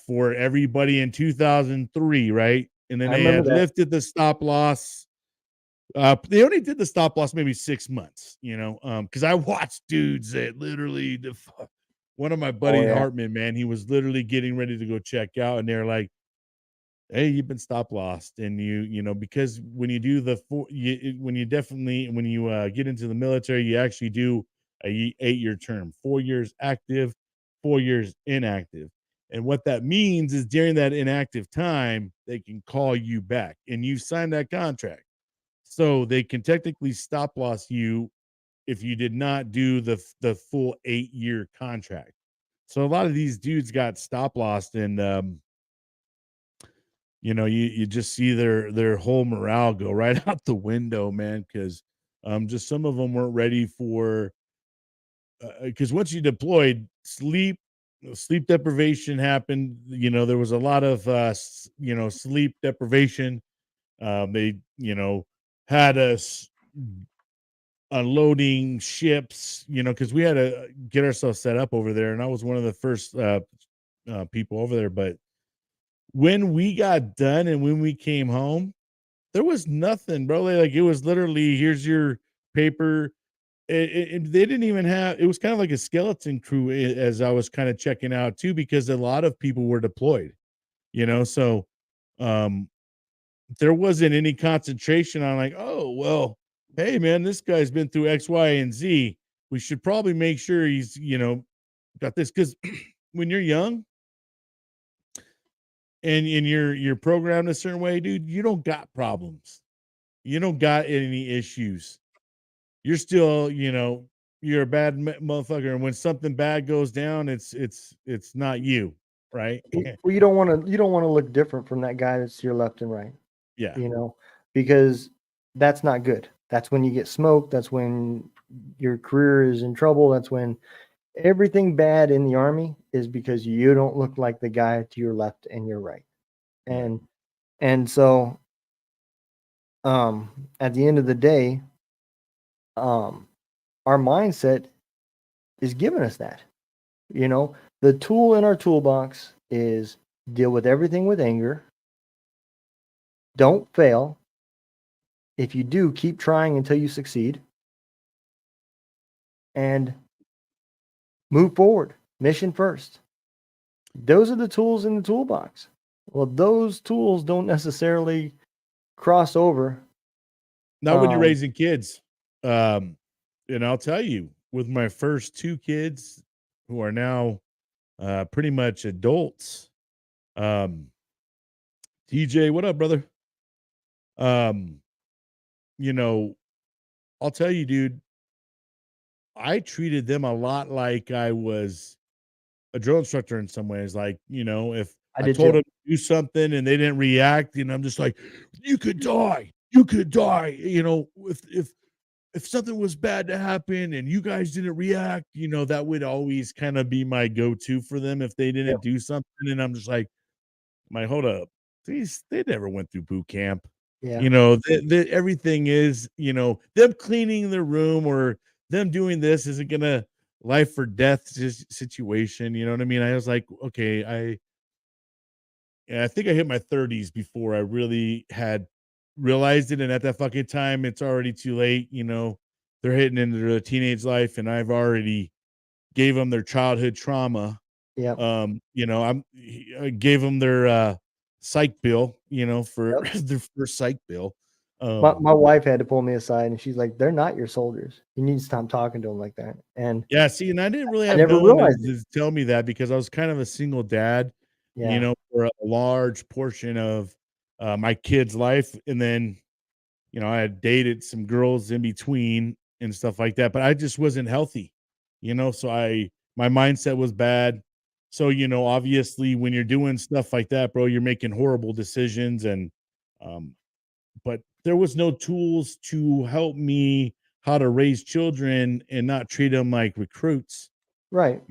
for everybody in 2003, right? And then I they remember had that. lifted the stop loss They only did the stop loss maybe 6 months, because I watched dudes that literally one of my buddy yeah. Hartman, man, he was literally getting ready to go check out, and they're like, "Hey, you've been stop lost," and because when you do when you get into the military, you actually do a 8-year term, 4 years active, 4 years inactive. And what that means is during that inactive time, they can call you back, and you sign that contract. So they can technically stop loss you if you did not do the full 8-year contract. So a lot of these dudes got stop lost, and you just see their whole morale go right out the window, man, because just some of them weren't ready for because once you deployed, sleep deprivation happened. There was a lot of sleep deprivation. They had us unloading ships, because we had to get ourselves set up over there, and I was one of the first people over there. But when we got done and when we came home, there was nothing, bro. Like it was literally, here's your paper. They didn't even have. It was kind of like a skeleton crew as I was kind of checking out too, because a lot of people were deployed. So um, there wasn't any concentration on like, oh well, hey man, this guy's been through X, Y, and Z. We should probably make sure he's got this, because when you're young and you're programmed a certain way, dude, you don't got problems. You don't got any issues. You're still, you're a bad motherfucker, and when something bad goes down, it's not you, right? Well, you don't want to look different from that guy that's to your left and right. Yeah. Because that's not good. That's when you get smoked. That's when your career is in trouble. That's when everything bad in the Army is because you don't look like the guy to your left and your right. And so at the end of the day, our mindset is giving us that. The tool in our toolbox is deal with everything with anger. Don't fail. If you do, keep trying until you succeed. And move forward. Mission first. Those are the tools in the toolbox. Well, those tools don't necessarily cross over. Not when you're raising kids. And I'll tell you, with my first 2 kids who are now pretty much adults, TJ, what up, brother? I'll tell you, dude, I treated them a lot like I was a drill instructor in some ways. Like, if I told them to do something and they didn't react, I'm just like, you could die. You could die. If something was bad to happen and you guys didn't react, that would always kind of be my go-to for them if they didn't do something. And I'm just like, hold up. They never went through boot camp. Yeah. Everything is, them cleaning their room or them doing this isn't gonna life or death situation. You know what I mean? I was like, okay, I think I hit my 30s before I really had realized it. And at that fucking time, it's already too late. They're hitting into their teenage life, and I've already gave them their childhood trauma. Yeah. I gave them their psych bill, for their first psych bill. My wife had to pull me aside, and she's like, "They're not your soldiers. You need to stop talking to them like that." And yeah, see, and I didn't really have never no one realized to tell me that, because I was kind of a single dad, for a large portion of my kid's life, and then I had dated some girls in between and stuff like that, but I just wasn't healthy, so my mindset was bad. So, obviously when you're doing stuff like that, bro, you're making horrible decisions. And but there was no tools to help me how to raise children and not treat them like recruits. Right.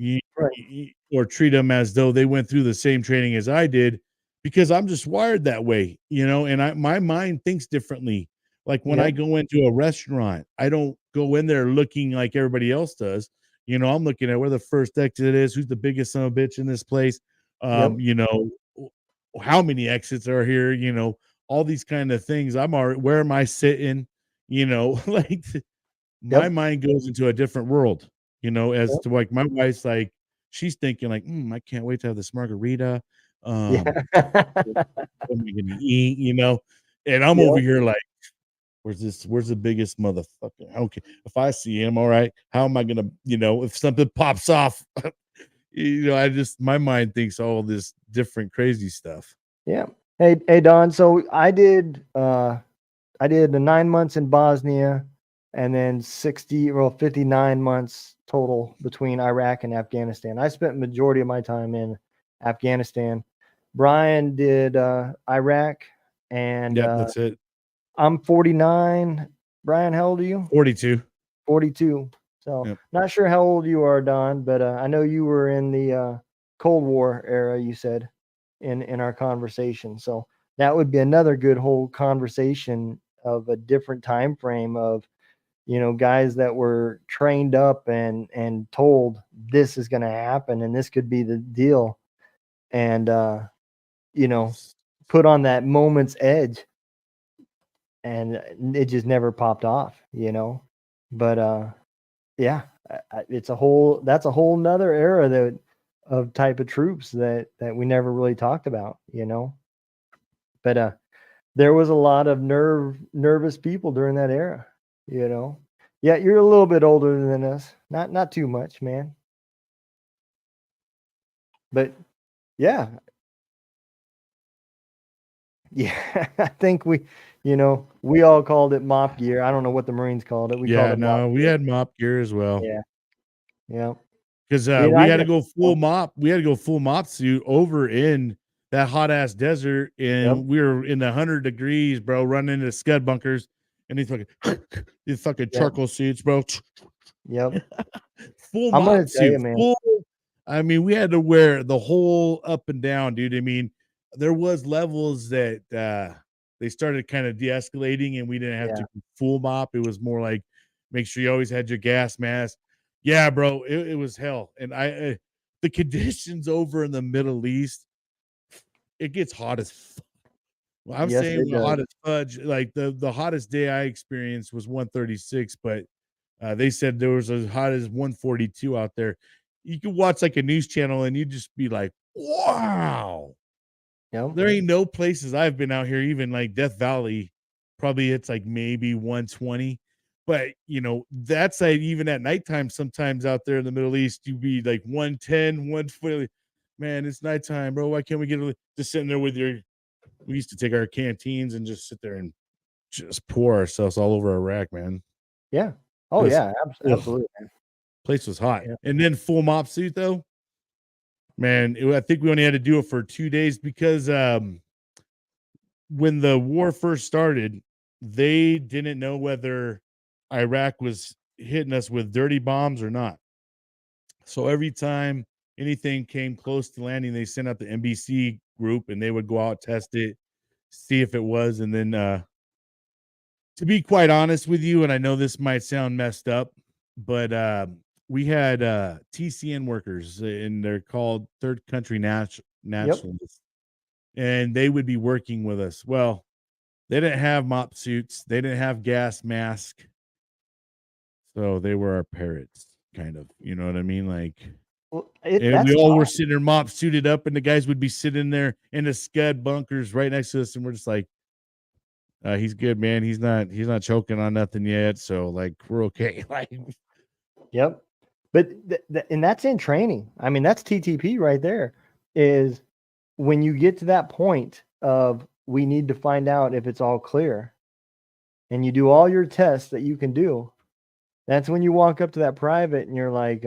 Or treat them as though they went through the same training as I did, because I'm just wired that way, and my mind thinks differently. Like when I go into a restaurant, I don't go in there looking like everybody else does. I'm looking at where the first exit is, who's the biggest son of a bitch in this place, how many exits are here, all these kind of things. Where am I sitting? like my Yep. mind goes into a different world, as Yep. to like my wife's like, she's thinking like, I can't wait to have this margarita. Yeah. What am I gonna eat, and I'm over Yep. here like, where's the biggest motherfucker? Okay, if I see him, all right, how am I gonna, if something pops off, my mind thinks all this different crazy stuff. Yeah. Hey, Don. So I did the 9 months in Bosnia, and then 59 months total between Iraq and Afghanistan. I spent majority of my time in Afghanistan. Brian did Iraq, and Yep, that's it. I'm 49. Brian, how old are you? 42. 42. So Yep. not sure how old you are, Don, but I know you were in the Cold War era, you said in our conversation. So that would be another good whole conversation of a different time frame of, guys that were trained up and told this is going to happen and this could be the deal. And, put on that moment's edge, and it just never popped off, but, yeah, that's a whole nother era of type of troops that we never really talked about, but, there was a lot of nervous people during that era, Yeah, you're a little bit older than us. Not too much, man. But yeah. Yeah, I think we all called it mop gear. I don't know what the Marines called it. We called it mop We gear. had mop gear as well. Yeah. Yeah. Because I we had to got go full mop. We had to go full mop suit over in that hot ass desert, and Yep. we were in the 100 degrees, bro, running into scud bunkers, and these fucking charcoal suits, bro. Yep. Full I'm gonna mop tell you, suit, man. full. I mean, we had to wear the whole up and down, dude. I mean, there was levels that they started kind of de-escalating, and we didn't have to full mop. It was more like make sure you always had your gas mask. Yeah, bro, it was hell. And the conditions over in the Middle East, it gets hot as fuck. Well, I'm Yes, saying it does. hot as fudge. Like the hottest day I experienced was 136, but they said there was as hot as 142 out there. You could watch like a news channel and you just be like, wow. Yep. There ain't no places I've been out here, even like Death Valley. Probably it's like maybe 120. But that's like even at nighttime, sometimes out there in the Middle East, you'd be like 110, 120. Man, it's nighttime, bro. Why can't we get just sitting there with we used to take our canteens and just sit there and just pour ourselves all over Iraq, man. Yeah. Oh yeah, absolutely, man. Place was hot. Yeah. And then full mop suit though. Man, I think we only had to do it for 2 days because when the war first started, they didn't know whether Iraq was hitting us with dirty bombs or not. So every time anything came close to landing, they sent out the NBC group and they would go out, test it, see if it was. And then to be quite honest with you, and I know this might sound messed up, but we had TCN workers, and they're called third country nationalists, and they would be working with us. Well, they didn't have mop suits, they didn't have gas mask, so they were our parrots, kind of. You know what I mean? Like, and we all were sitting there mop suited up, and the guys would be sitting there in the scud bunkers right next to us, and we're just like, he's good, man. He's not choking on nothing yet, so like we're okay. Like, yep. But and that's in training. I mean, that's TTP right there. Is when you get to that point of we need to find out if it's all clear, and you do all your tests that you can do. That's when you walk up to that private and you're like,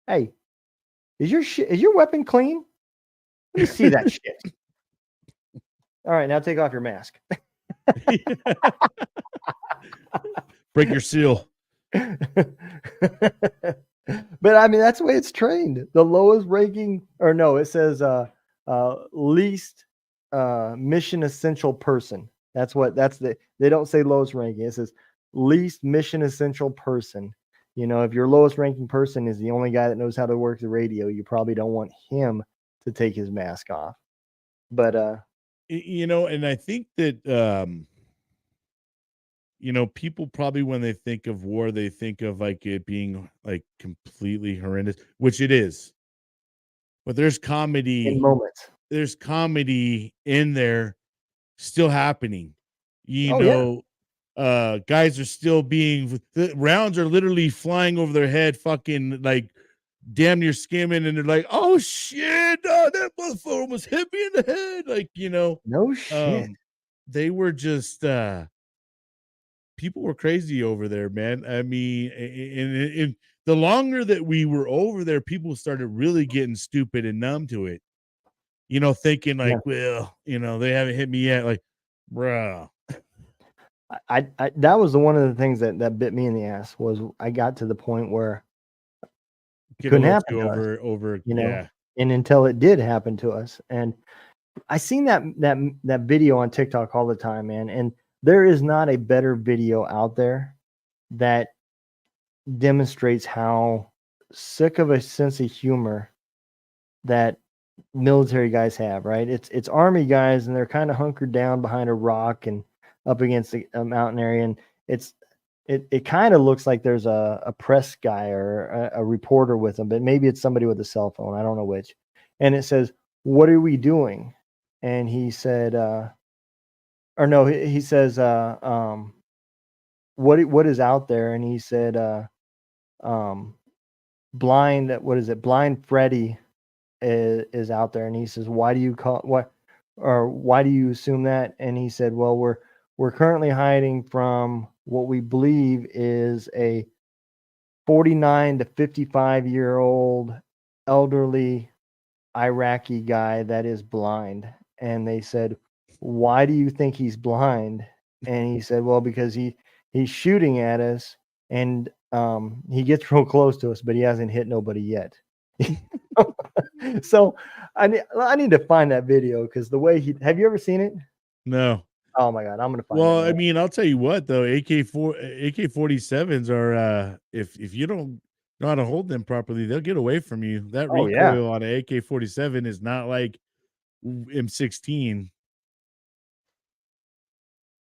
"Hey, is your weapon clean? Let me see that shit." All right, now take off your mask. Break your seal. But I mean, that's the way it's trained. The lowest ranking, or no, it says least mission essential person. They don't say lowest ranking. It says least mission essential person. If your lowest ranking person is the only guy that knows how to work the radio, you probably don't want him to take his mask off. But and I think that you know, people probably when they think of war, they think of like it being like completely horrendous, which it is. But In moments. there's comedy in there still happening. You Oh yeah. know, guys are still being the rounds are literally flying over their head, fucking like damn near skimming, and they're like, oh shit, that motherfucker almost hit me in the head. Like, you know, No shit. they were just people were crazy over there, man. I mean, and the longer that we were over there, people started really getting stupid and numb to it. You know, thinking Yeah. like, well, you know, they haven't hit me yet. Like, bruh. I that was the one of the things that bit me in the ass was I got to the point where it Get a couldn't little happen too to us, over, you know, yeah. and until it did happen to us. And I seen that video on TikTok all the time, man. And there is not a better video out there that demonstrates how sick of a sense of humor that military guys have, right? It's army guys and they're kind of hunkered down behind a rock and up against a mountain area, and it kind of looks like there's a press guy or a reporter with them, but maybe it's somebody with a cell phone. I don't know which. And it says, "What are we doing?" And he said, or no, he says, what is out there? And he said, blind. What is it? Blind Freddy is out there, and he says, "Why do you call what, or why do you assume that?" And he said, "Well, we're currently hiding from what we believe is a 49 to 55-year-old elderly Iraqi guy that is blind." And they said, "Why do you think he's blind?" And he said, "Well, because he's shooting at us, and he gets real close to us, but he hasn't hit nobody yet." So I need to find that video because the way he have you ever seen it? No. Oh my god, I'm gonna find Well, it. I mean, I'll tell you what though, AK-47s are if you don't know how to hold them properly, they'll get away from you. That Oh yeah. recoil on an AK-47 is not like M16.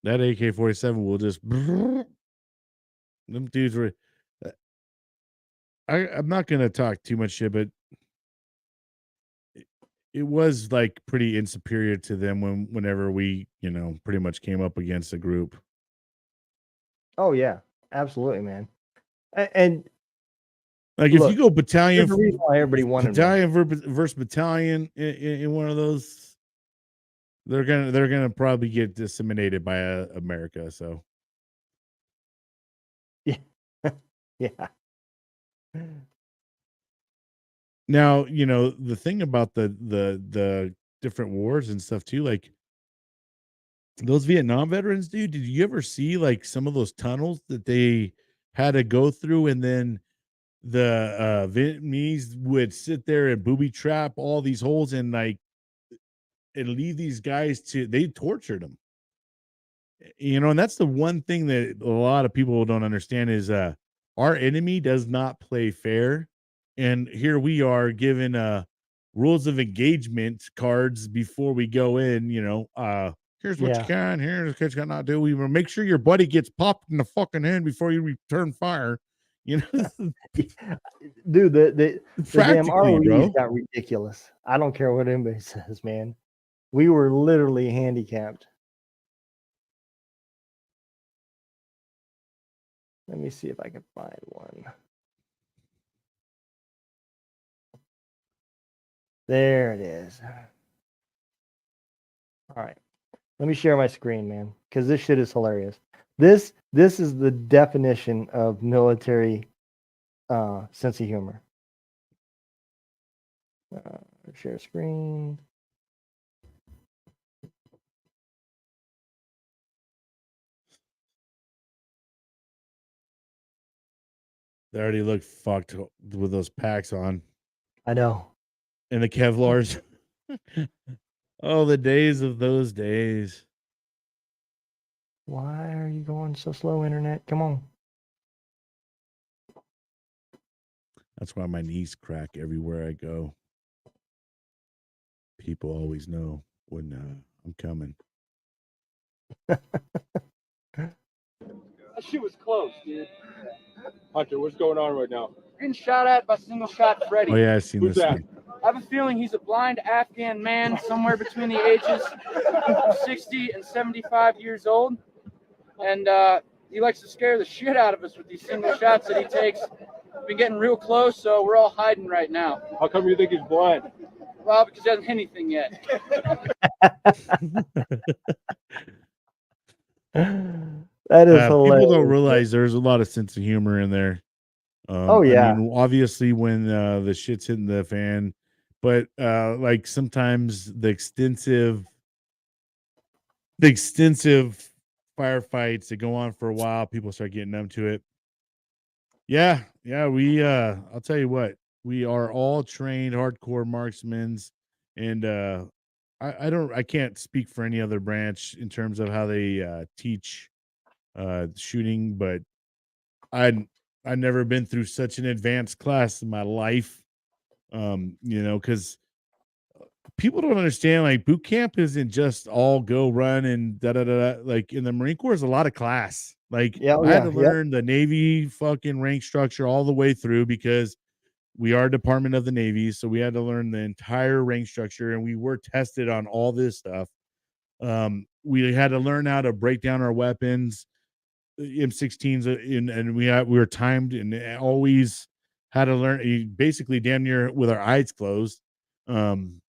That AK-47 will just them dudes were uh, I'm not gonna talk too much shit, but it was like pretty insuperior to them whenever we, you know, pretty much came up against a group. Oh yeah. Absolutely, man. And Like if you look, go there's a reason why everybody wanted one. battalion versus battalion in one of those, they're gonna probably get disseminated by America. So Yeah. Yeah. now you know the thing about the different wars and stuff too. Like those Vietnam veterans, dude. Did you ever see like some of those tunnels that they had to go through, and then the Vietnamese would sit there and booby trap all these holes and like and leave these guys to they tortured them. You know, and that's the one thing that a lot of people don't understand is our enemy does not play fair. And here we are given rules of engagement cards before we go in, you know, here's what you Yeah. can, here's what you cannot do. We will make sure your buddy gets popped in the fucking head before you return fire. You know, Dude, the damn practically, ROEs bro. got ridiculous. I don't care what anybody says, man. We were literally handicapped. Let me see if I can find one. There it is. All right. Let me share my screen, man, because this shit is hilarious. This is the definition of military sense of humor. Share screen. They already look fucked with those packs on I know. and the Kevlars. Oh, the days of those days. Why are you going so slow, internet? Come on. That's why my knees crack everywhere I go. People always know when I'm coming. That shit was close, dude. Hunter, what's going on right now? Getting shot at by Single Shot Freddy. Oh yeah, I seen Who's this that? one. I have a feeling he's a blind Afghan man somewhere between the ages of 60 and 75 years old. And he likes to scare the shit out of us with these single shots that he takes. We've been getting real close, so we're all hiding right now. How come you think he's blind? Well, because he hasn't hit anything yet. That is People hilarious. don't realize there's a lot of sense of humor in there. Oh, yeah. I mean, obviously when the shit's hitting the fan, but like sometimes the extensive firefights that go on for a while, people start getting numb to it. Yeah, we I'll tell you what, we are all trained hardcore marksmen, and I can't speak for any other branch in terms of how they teach shooting, but I've never been through such an advanced class in my life. Because people don't understand, like, boot camp isn't just all go run and da da da da. Like in the Marine Corps is a lot of class. Like I had to learn the Navy fucking rank structure all the way through because we are a department of the Navy, so we had to learn the entire rank structure, and we were tested on all this stuff. We had to learn how to break down our weapons, M16s, and we were timed and always had to learn basically damn near with our eyes closed. And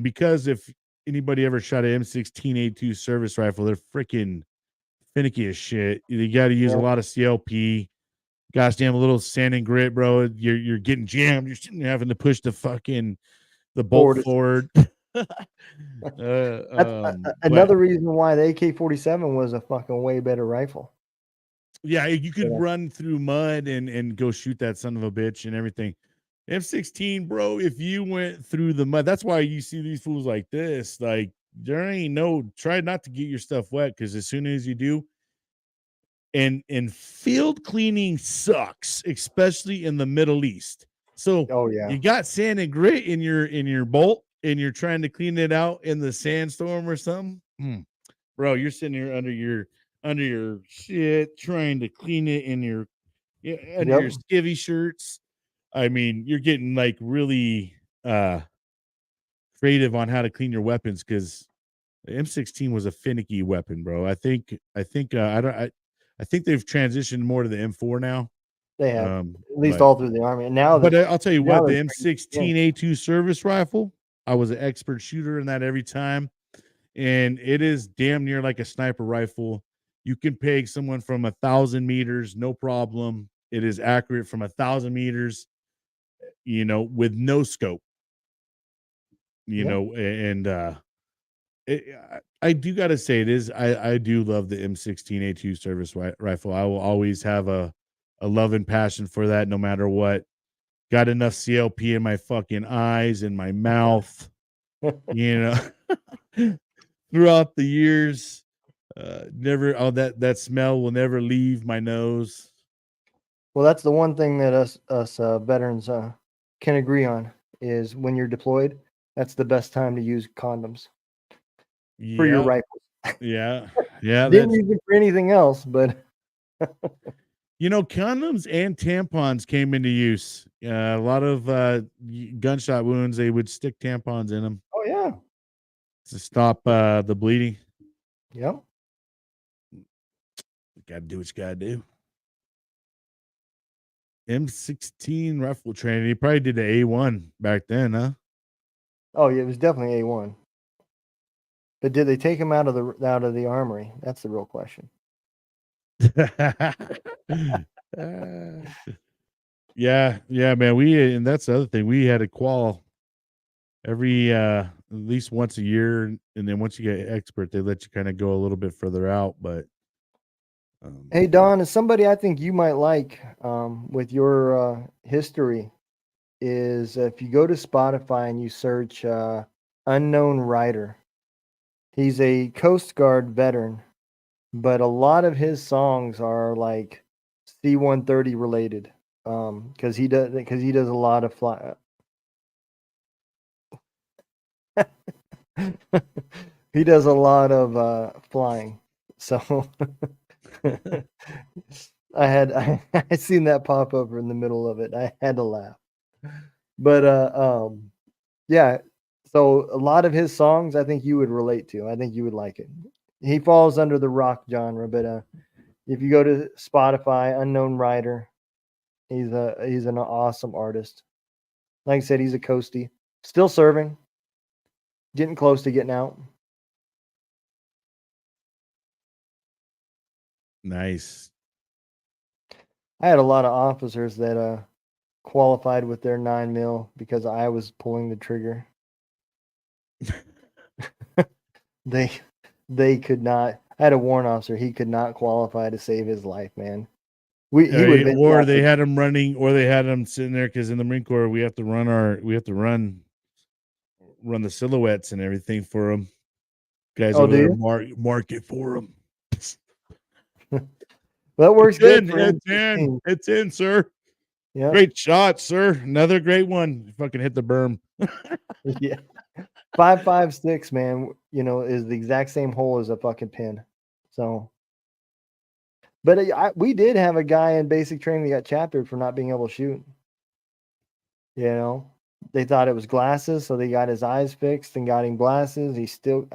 because if anybody ever shot an M16A2 service rifle, they're freaking finicky as shit. You got to use a lot of CLP. Gosh damn, a little sand and grit, bro. You're getting jammed. You're sitting there having to push the bolt forward. Another reason why the AK-47 was a fucking way better rifle. Yeah, you could run through mud and go shoot that son of a bitch and everything. M16, bro, if you went through the mud, that's why you see these fools like this. Like, there ain't try not to get your stuff wet, because as soon as you do, and field cleaning sucks, especially in the Middle East. So you got sand and grit in your bolt, and you're trying to clean it out in the sandstorm or something. Bro, you're sitting here under your shit trying to clean it in your your skivvy shirts. I mean, you're getting like really creative on how to clean your weapons, because the M16 was a finicky weapon, bro. I think they've transitioned more to the M4 now. They have, at least all through the Army. And now, but I'll tell you what, the M16A2 service rifle, I was an expert shooter in that every time, and it is damn near like a sniper rifle. You can peg someone from 1,000 meters, no problem. It is accurate from 1,000 meters, with no scope. I do got to say, I do love the M16A2 service rifle. I will always have a love and passion for that, no matter what. Got enough CLP in my fucking eyes and my mouth, throughout the years. That smell will never leave my nose. Well, that's the one thing that us veterans can agree on, is when you're deployed, that's the best time to use condoms for your rifles. Yeah. Didn't use it for anything else, but condoms and tampons came into use. A lot of gunshot wounds, they would stick tampons in them. Oh yeah, to stop the bleeding. Yep. Got to do what you got to do. M16 rifle training. He probably did the A1 back then, huh? Oh yeah, it was definitely A1. But did they take him out of the armory? That's the real question. Yeah, man. And that's the other thing. We had a qual every at least once a year, and then once you get expert, they let you kind of go a little bit further out. But hey, Don, is somebody I think you might like with your history is if you go to Spotify and you search Unknown Rider. He's a Coast Guard veteran, but a lot of his songs are like C-130 related because he does a lot of fly. He does a lot of flying. So I seen that pop up in the middle of it. I had to laugh. But yeah. So a lot of his songs I think you would relate to. I think you would like it. He falls under the rock genre, but if you go to Spotify, Unknown Rider, he's an awesome artist. Like I said, he's a coastie. Still serving. Getting close to getting out. Nice. I had a lot of officers that qualified with their 9mm because I was pulling the trigger. They could not. I had a warrant officer. He could not qualify to save his life, man. He would have been Or they drafted. had him running, or they had him sitting there because in the Marine Corps we have to run the silhouettes and everything for them. Guys Oh, over do there you? mark it for them. That works It's good in, for it's M16. in, it's in, sir. Yeah. Great shot, sir. Another great one. You fucking hit the berm. Yeah. 5.56, man, is the exact same hole as a fucking pin. So, but we did have a guy in basic training that got chaptered for not being able to shoot. They thought it was glasses, so they got his eyes fixed and got him glasses. He still,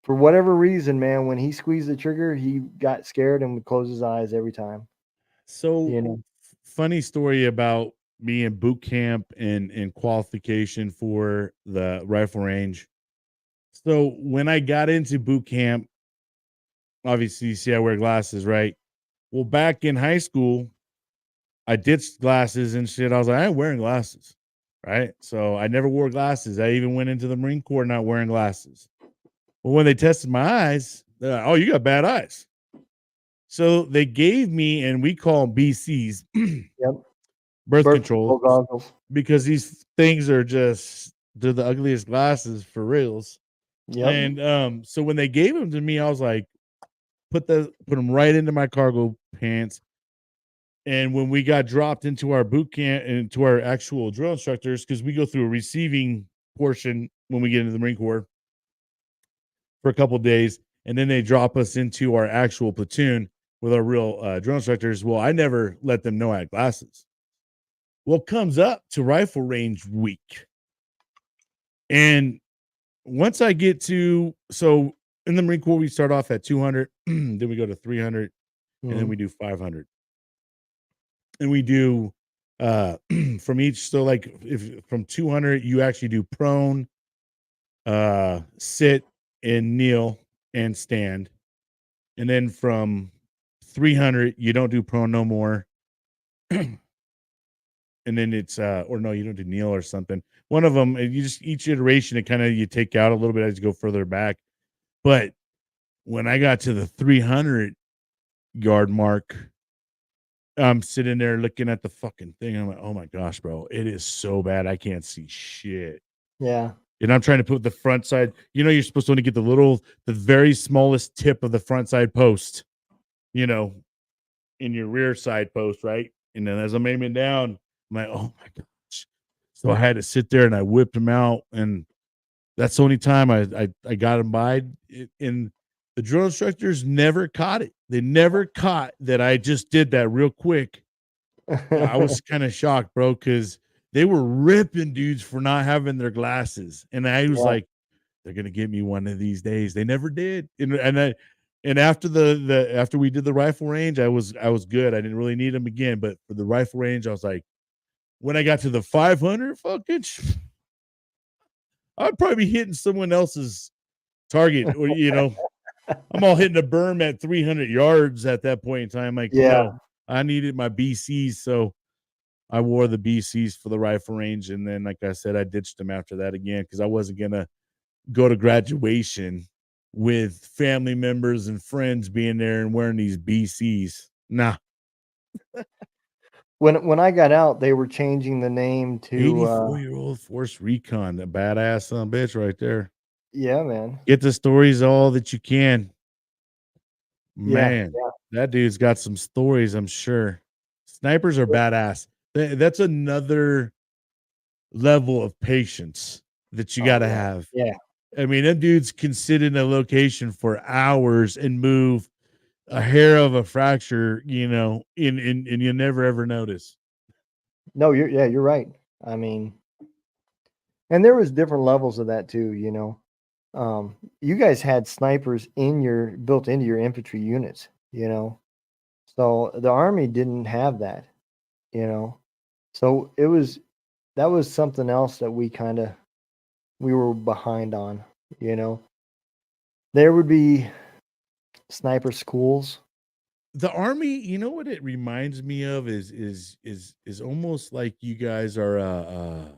for whatever reason, man, when he squeezed the trigger, he got scared and would close his eyes every time. So, funny story about me in boot camp and qualification for the rifle range. So when I got into boot camp, obviously you see I wear glasses, right? Well, back in high school, I ditched glasses and shit. I was like, I ain't wearing glasses, right? So I never wore glasses. I even went into the Marine Corps not wearing glasses. Well, when they tested my eyes, they're like, oh, you got bad eyes. So they gave me, and we call them BCs, Yep. birth control goggles. because these things are they're the ugliest glasses for reals. Yep. And so when they gave them to me, I was like, put them right into my cargo pants. And when we got dropped into our boot camp and to our actual drill instructors, because we go through a receiving portion when we get into the Marine Corps for a couple of days, and then they drop us into our actual platoon with our real drill instructors. Well, I never let them know I had glasses. Well, comes up to rifle range week. And once I get to, so in the Marine Corps, we start off at 200, then we go to 300, and then we do 500. And we do from each, so like if from 200, you actually do prone, sit and kneel and stand. And then from 300, you don't do prone no more. And then it's or no, you don't do kneel or something. One of them, you just each iteration, it kind of you take out a little bit as you go further back. But when I got to the 300 yard mark, I'm sitting there looking at the fucking thing. I'm like, oh my gosh, bro, it is so bad. I can't see shit. Yeah. And I'm trying to put the front side, you're supposed to only get the very smallest tip of the front side post, in your rear side post, right? And then as I'm aiming down, I'm like, oh my gosh. So I had to sit there and I whipped him out. And that's the only time I got him by. And the drill instructors never caught it. They never caught that I just did that real quick. I was kind of shocked, bro, because they were ripping dudes for not having their glasses. And I was like, they're going to get me one of these days. They never did. And after after we did the rifle range, I was good. I didn't really need them again. But for the rifle range, I was like, when I got to the 500, fucking, I'd probably be hitting someone else's target, or I'm all hitting a berm at 300 yards at that point in time. Like, no, I needed my BCs, so I wore the BCs for the rifle range, and then, like I said, I ditched them after that again because I wasn't gonna go to graduation with family members and friends being there and wearing these BCs. Nah. When I got out, they were changing the name to 84-year-old Force Recon, a badass son of a bitch right there. Yeah, man. Get the stories all that you can. Man, that dude's got some stories, I'm sure. Snipers are badass. That's another level of patience that you got to have. Yeah. I mean, them dudes can sit in a location for hours and move a hair of a fracture, you know, and you never ever notice. No, you're right. I mean, and there was different levels of that too, you know. You guys had snipers built into your infantry units, you know. So the army didn't have that, you know. So that was something else that we were behind on, you know. There would be sniper schools. The army, you know what it reminds me of is almost like you guys are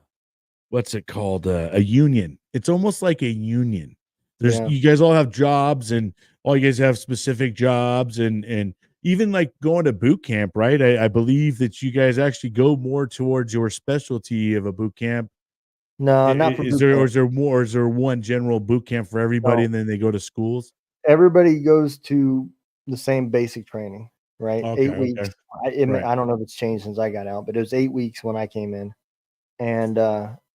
what's it called? A union. It's almost like a union. There's Yeah. you guys all have jobs and all you guys have specific jobs and even like going to boot camp, right? I believe that you guys actually go more towards your specialty of a boot camp. No, not for Is boot there or camp. is there more? Or is there one general boot camp for everybody No. and then they go to schools? Everybody goes to the same basic training, right? Okay, 8 weeks. okay. Right. I don't know if it's changed since I got out, but it was 8 weeks when I came in. And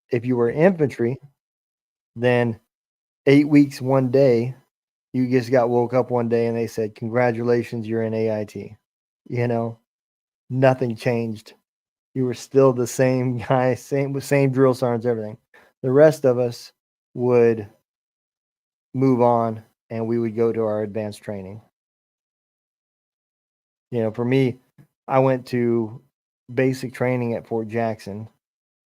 if you were infantry, then 8 weeks, one day, you just got woke up one day and they said, "Congratulations, you're in AIT." You know, nothing changed. You were still the same guy, same drill sergeants, everything. The rest of us would move on and we would go to our advanced training. You know, for me, I went to basic training at Fort Jackson.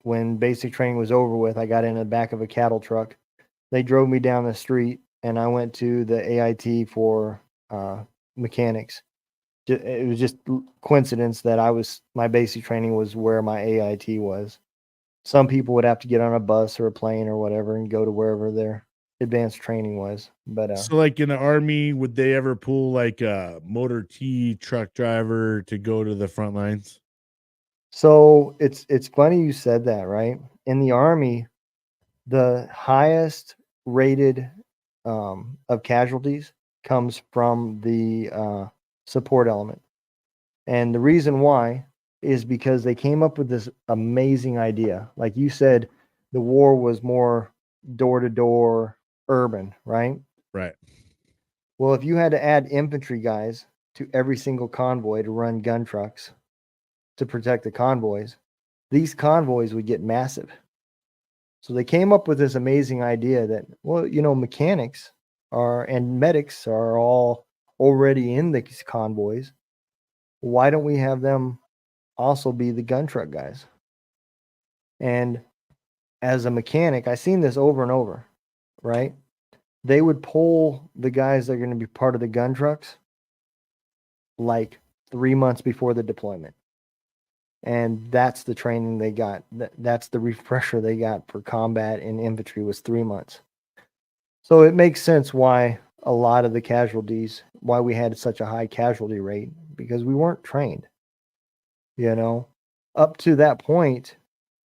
When basic training was over with, I got in the back of a cattle truck. They drove me down the street and I went to the AIT for mechanics. It was just coincidence that my basic training was where my AIT was. Some people would have to get on a bus or a plane or whatever and go to wherever their advanced training was. But So, like in the army, would they ever pull like a motor T truck driver to go to the front lines? so it's funny you said that, right? In the army, the highest rated of casualties comes from the support element. And the reason why is because they came up with this amazing idea. Like you said, the war was more door to door urban, right? Right. Well, if you had to add infantry guys to every single convoy to run gun trucks to protect the convoys, these convoys would get massive. So they came up with this amazing idea that, well, you know, mechanics and medics are all already in these convoys. Why don't we have them also be the gun truck guys? And as a mechanic, I've seen this over and over, right? They would pull the guys that are going to be part of the gun trucks like 3 months before the deployment. And that's the training they got. That's the refresher they got for combat and infantry was 3 months. So it makes sense why a lot of the casualties, why we had such a high casualty rate, because we weren't trained. You know, up to that point,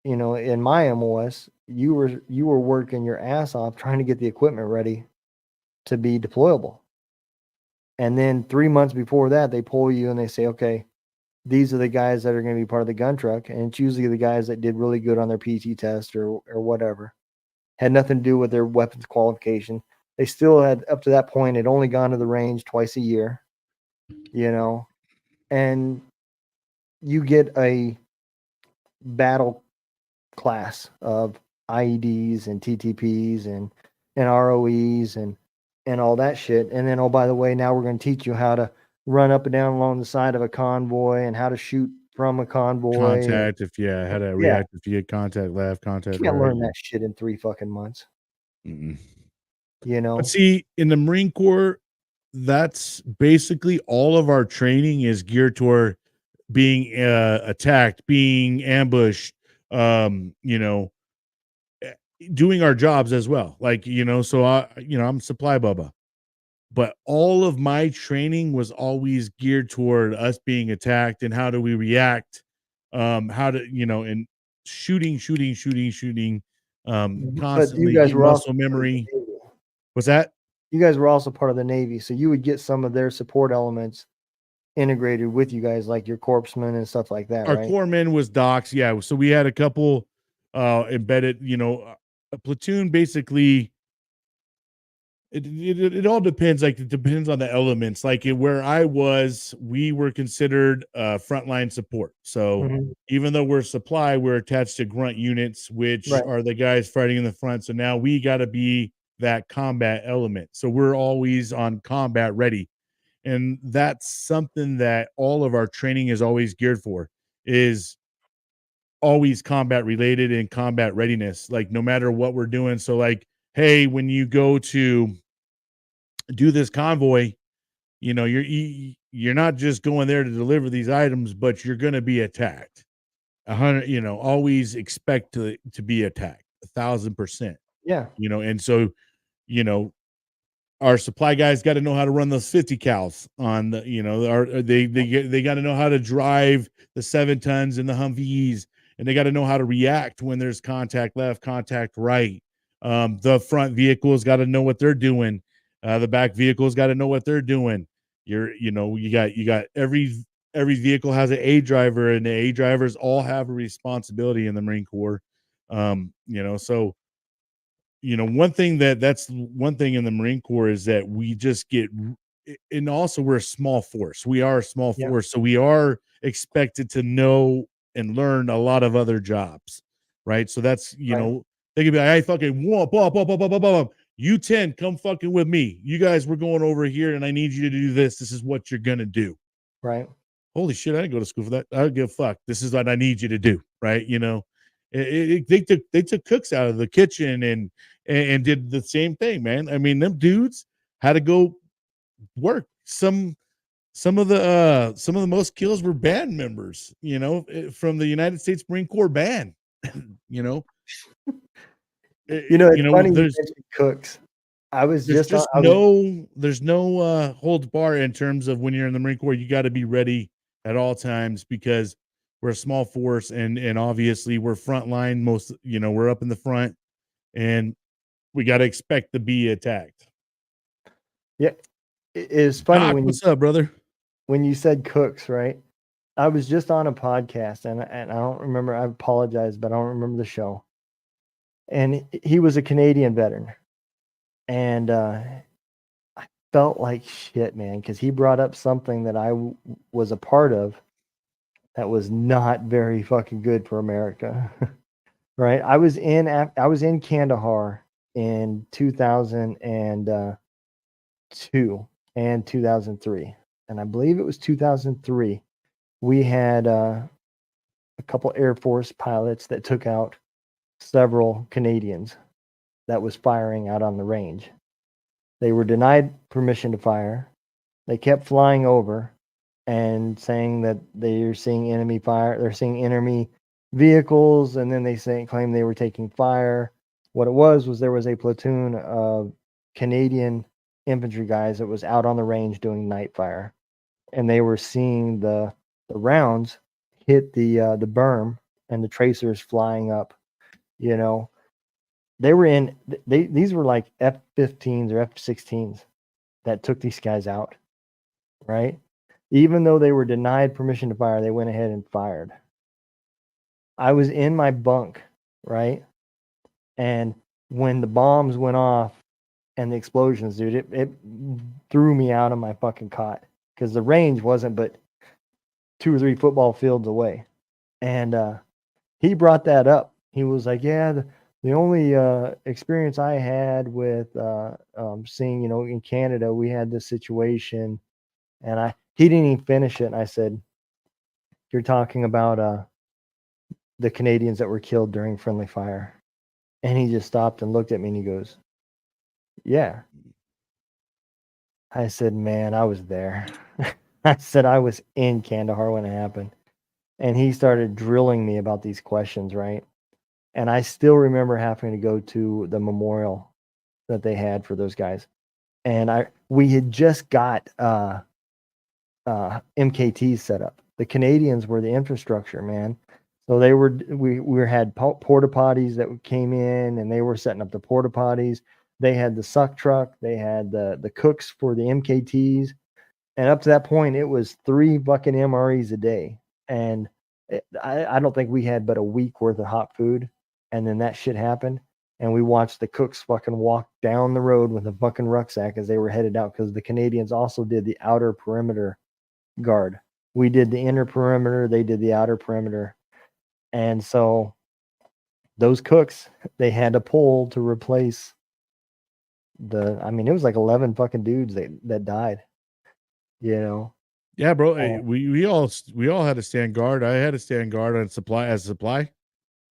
you know, in my MOS, you were working your ass off trying to get the equipment ready to be deployable. And then 3 months before that, they pull you and they say, okay, these are the guys that are going to be part of the gun truck. And it's usually the guys that did really good on their PT test or whatever. Had nothing to do with their weapons qualification. They still had, up to that point, had only gone to the range twice a year, you know, and you get a battle class of IEDs and TTPs and ROEs and all that shit. And then, oh, by the way, now we're going to teach you how to run up and down along the side of a convoy and how to shoot from a convoy. Contact, if how to react if you get contact left, contact You can't right. learn that shit in 3 fucking months. Mm-mm. You know? But see, in the Marine Corps, that's basically all of our training is geared toward being attacked, being ambushed, you know, doing our jobs as well. Like, you know, so I'm supply bubba. But all of my training was always geared toward us being attacked and how do we react, how to, you know, and shooting, But constantly you guys were also muscle memory. What's that? You guys were also part of the Navy, so you would get some of their support elements integrated with you guys, like your corpsmen and stuff like that, Our right? corpsman was docs, yeah. So we had a couple embedded, you know, a platoon basically It all depends. Like it depends on the elements. Like where I was, we were considered frontline support. So Mhm. even though we're supply, we're attached to grunt units, which Right. are the guys fighting in the front. So now we got to be that combat element. So we're always on combat ready, and that's something that all of our training is always geared for. Is always combat related and combat readiness. Like no matter what we're doing. So like, hey, when you go to do this convoy, you're not just going there to deliver these items, but you're going to be attacked. 100, always expect to be attacked 1,000%. Yeah. And so, you know, our supply guys got to know how to run those 50 cals on the, they got to know how to drive the 7 tons and the Humvees, and they got to know how to react when there's contact left, contact right. The front vehicles got to know what they're doing. The back vehicles got to know what they're doing. You got every vehicle has an A driver, and the A drivers all have a responsibility in the Marine Corps. So one thing that's one thing in the Marine Corps is that we just get, and also we're a small force. We are a small Yeah. force, so we are expected to know and learn a lot of other jobs, right? So that's Right. they could be like, "Hey, fucking whoop, whoop, whoop, whoop, whoop, whoop. You 10, come fucking with me. You guys, we're going over here, and I need you to do this. This is what you're gonna do." Right. Holy shit, I didn't go to school for that. I don't give a fuck. This is what I need you to do, right? They took cooks out of the kitchen and did the same thing, man. I mean, them dudes had to go work. Some of the most kills were band members, from the United States Marine Corps band. you know, It's funny you there's mentioned cooks. I was there's just on. just no holds bar in terms of when you're in the Marine Corps. You got to be ready at all times because we're a small force, and obviously we're frontline. We're up in the front, and we got to expect to be attacked. Yeah, it's funny Doc, what's up, brother? when you said cooks, right? I was just on a podcast, and I don't remember. I apologize, but I don't remember the show. And he was a Canadian veteran, and I felt like shit, man, because he brought up something that I was a part of that was not very fucking good for America. Right? I was in Kandahar in 2002 and 2003, and I believe it was 2003. We had a couple Air Force pilots that took out several Canadians that was firing out on the range. They were denied permission to fire. They kept flying over and saying that they're seeing enemy fire. They're seeing enemy vehicles, and then they claim they were taking fire. What it was there was a platoon of Canadian infantry guys that was out on the range doing night fire, and they were seeing the rounds hit the berm and the tracers flying up. They were these were like F-15s or F-16s that took these guys out, right? Even though they were denied permission to fire, they went ahead and fired. I was in my bunk, right? And when the bombs went off and the explosions, dude, it threw me out of my fucking cot because the range wasn't but 2 or 3 football fields away. And he brought that up. He was like, yeah, the only experience I had with seeing, in Canada, we had this situation, and he didn't even finish it. And I said, you're talking about the Canadians that were killed during friendly fire. And he just stopped and looked at me and he goes, yeah. I said, man, I was there. I said, I was in Kandahar when it happened. And he started drilling me about these questions, right? And I still remember having to go to the memorial that they had for those guys. And we had just got MKTs set up. The Canadians were the infrastructure, man. So we had porta potties that came in, and they were setting up the porta potties. They had the suck truck. They had the cooks for the MKTs. And up to that point, it was 3 fucking MREs a day. And I don't think we had but a week worth of hot food. And then that shit happened. and we watched the cooks fucking walk down the road with a fucking rucksack as they were headed out, because the Canadians also did the outer perimeter guard. We did the inner perimeter, they did the outer perimeter. And so those cooks, they had a pull to replace it was like 11 fucking dudes that died, you know. Yeah, bro. We all had to stand guard. I had to stand guard on supply.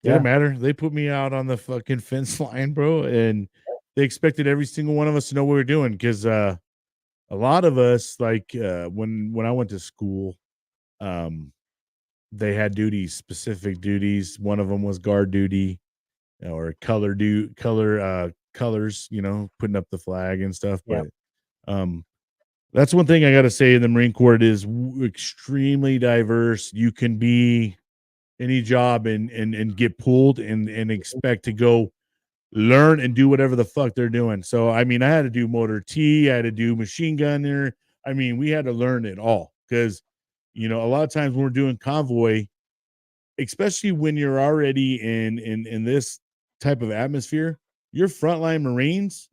Didn't matter. They put me out on the fucking fence line, bro, and they expected every single one of us to know what we were doing, because a lot of us, like when I went to school, they had specific duties. One of them was guard duty, or colors, putting up the flag and stuff. Yep. But that's one thing I got to say in the Marine Corps. It is extremely diverse. You can be any job and get pulled and expect to go learn and do whatever the fuck they're doing. So, I mean, I had to do motor T, I had to do machine gunner. I mean, we had to learn it all, because, a lot of times when we're doing convoy, especially when you're already in this type of atmosphere, your frontline Marines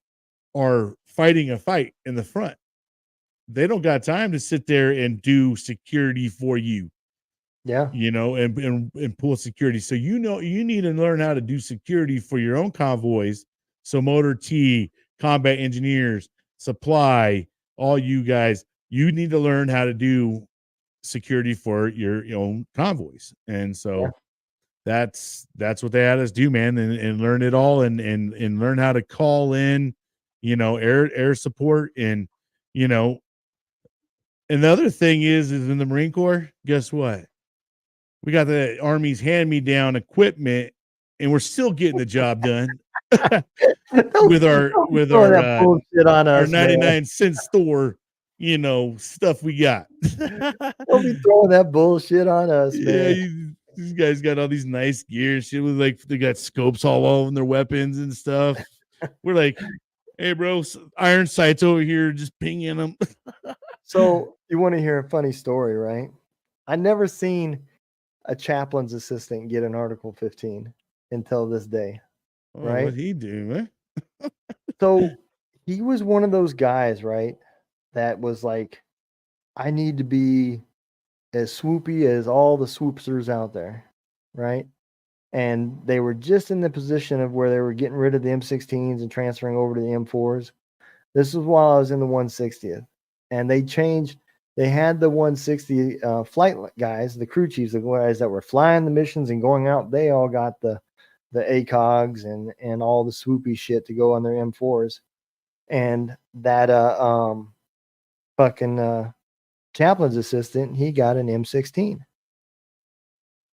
are fighting a fight in the front. They don't got time to sit there and do security for you. Yeah. And pull security. So, you need to learn how to do security for your own convoys. So motor T, combat engineers, supply, all you guys, you need to learn how to do security for your own convoys. And so that's what they had us do, man, and learn it all, and learn how to call in, air support. And, and the other thing is in the Marine Corps, guess what? We got the Army's hand-me-down equipment, and we're still getting the job done with our bullshit on us, 99-cent store, stuff we got. Don't be throwing that bullshit on us, man. Yeah, these guys got all these nice gear and shit, with like they got scopes all over their weapons and stuff. We're like, hey, bro, iron sights over here, just pinging them. So you want to hear a funny story, right? I never seen a chaplain's assistant get an Article 15 until this day. Right? What'd he do, man? So he was one of those guys, right? That was like, I need to be as swoopy as all the swoopsters out there, right? And they were just in the position of where they were getting rid of the M16s and transferring over to the M4s. This was while I was in the 160th. And they had the 160 flight guys, the crew chiefs, the guys that were flying the missions and going out. They all got the ACOGs and all the swoopy shit to go on their M4s. And that fucking chaplain's assistant, he got an M16.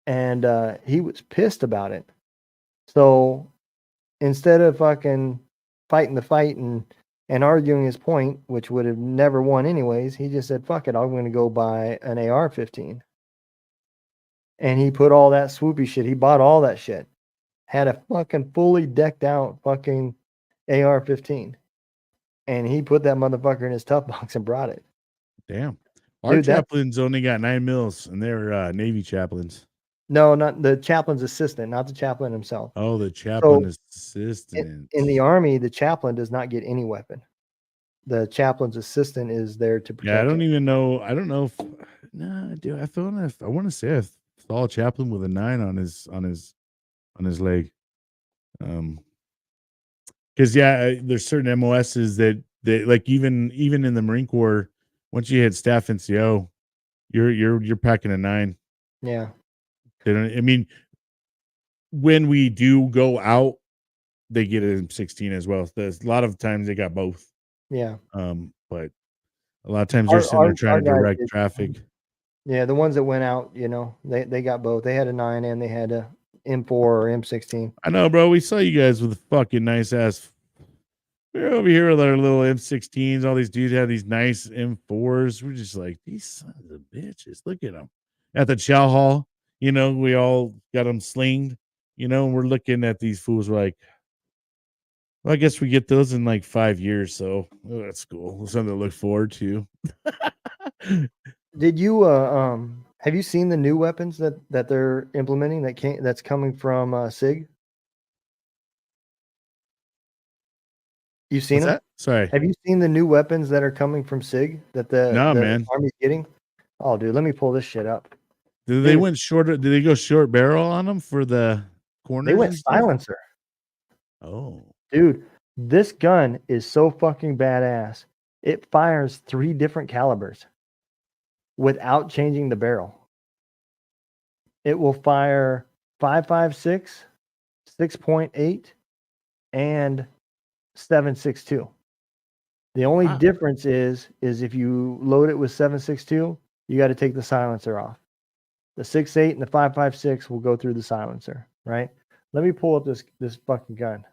And he was pissed about it. So instead of fucking fighting the fight and arguing his point, which would have never won anyways, he just said, fuck it, I'm going to go buy an AR-15. And he put all that swoopy shit, he bought all that shit. Had a fucking fully decked out fucking AR-15. And he put that motherfucker in his tough box and brought it. Damn. Our chaplains only got 9 mils, and they're Navy chaplains. No, not the chaplain's assistant, not the chaplain himself. Oh, the chaplain assistant. In the Army, the chaplain does not get any weapon. The chaplain's assistant is there to protect. Yeah, I don't even know. I don't know if. No, dude. I want to say I saw a chaplain with a 9 on his leg. Because there's certain MOSs that like even in the Marine Corps, once you hit staff NCO, you're packing a 9. Yeah. I mean, when we do go out, they get a 16 as well. There's a lot of times they got both. Yeah. But a lot of times they're sitting there trying to direct traffic. Yeah, the ones that went out, they got both. They had a 9 and they had a M4 or M16. I know, bro. We saw you guys with fucking nice ass. We're over here with our little M16s. All these dudes have these nice M4s. We're just like, these sons of bitches. Look at them at the chow hall. We all got them slinged, and we're looking at these fools. We're like, well, I guess we get those in like 5 years. So that's cool. Something to look forward to. Did you, have you seen the new weapons that they're implementing that's coming from SIG? You seen What's them? that? Sorry. Have you seen the new weapons that are coming from SIG that the No, man. Army's getting? Oh, dude, let me pull this shit up. Did they Dude. went shorter? Did they go short barrel on them for the corners? They went and stuff? silencer. Oh, Dude, this gun is so fucking badass. It fires 3 different calibers without changing the barrel. It will fire 5.56, 6.8, and 7.62. The only Wow. difference is if you load it with 7.62, you got to take the silencer off. The 6.8 and the 5.56 will go through the silencer, right? Let me pull up this fucking gun.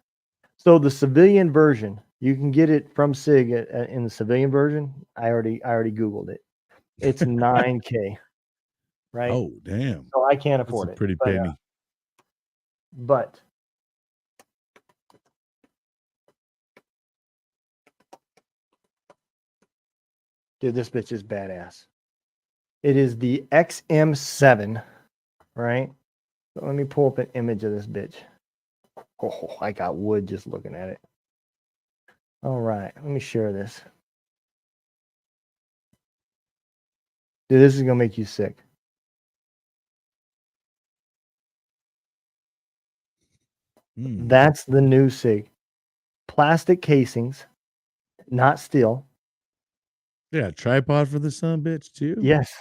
So the civilian version, you can get it from SIG in the civilian version. I already Googled it. It's 9K, right? oh, damn. So I can't That's afford a it. pretty penny. But dude, this bitch is badass. It is the XM7, right? So let me pull up an image of this bitch. Oh, I got wood just looking at it. All right, let me share this. Dude, this is gonna make you sick. Hmm. That's the new SIG. Plastic casings, not steel. Yeah, tripod for the son bitch too. Yes.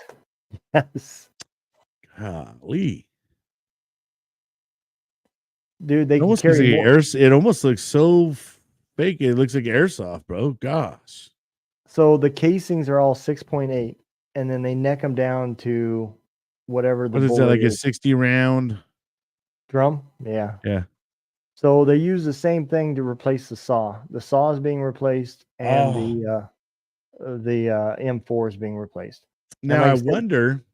Yes. Golly. Dude, they It can almost looks carry like more. it almost looks so fake. It looks like airsoft, bro. Gosh. So the casings are all 6.8, and then they neck them down to whatever the What is that, bullet like a is. 60 round? Drum? Yeah. Yeah. So they use the same thing to replace the saw. The saw is being replaced, and the M4 is being replaced. Now like I I said- wonder,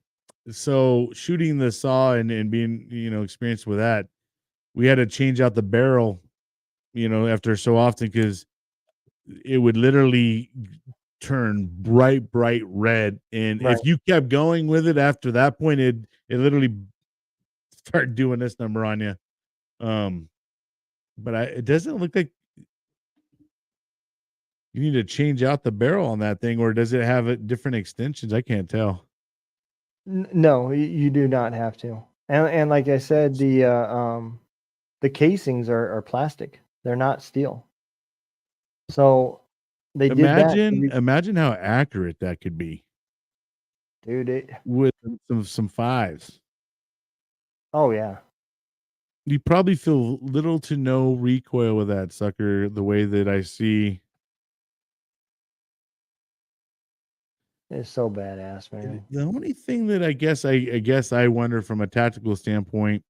so shooting the saw and being, experienced with that, we had to change out the barrel, after so often because it would literally turn bright red. And Right. if you kept going with it after that point, it literally start doing this number on you. But it doesn't look like you need to change out the barrel on that thing, or does it have different extensions? I can't tell. No, you do not have to. And like I said, the casings are plastic. They're not steel. So they did that. Imagine how accurate that could be Dude, with some fives. oh yeah. You probably feel little to no recoil with that sucker, the way that I see. It's so badass, man. The only thing that I guess I wonder from a tactical standpoint,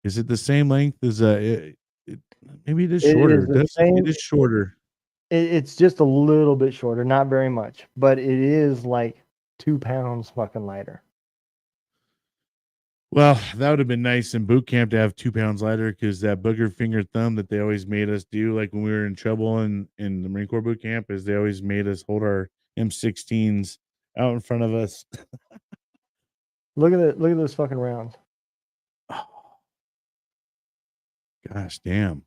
is it the same length as maybe it is It shorter. is the same. It is shorter. It's just a little bit shorter, not very much, but it is like 2 pounds fucking lighter. Well, that would have been nice in boot camp to have 2 pounds lighter, because that booger finger thumb that they always made us do, like when we were in trouble in the Marine Corps boot camp, is they always made us hold our M16s out in front of us. Look at those fucking rounds. Gosh damn.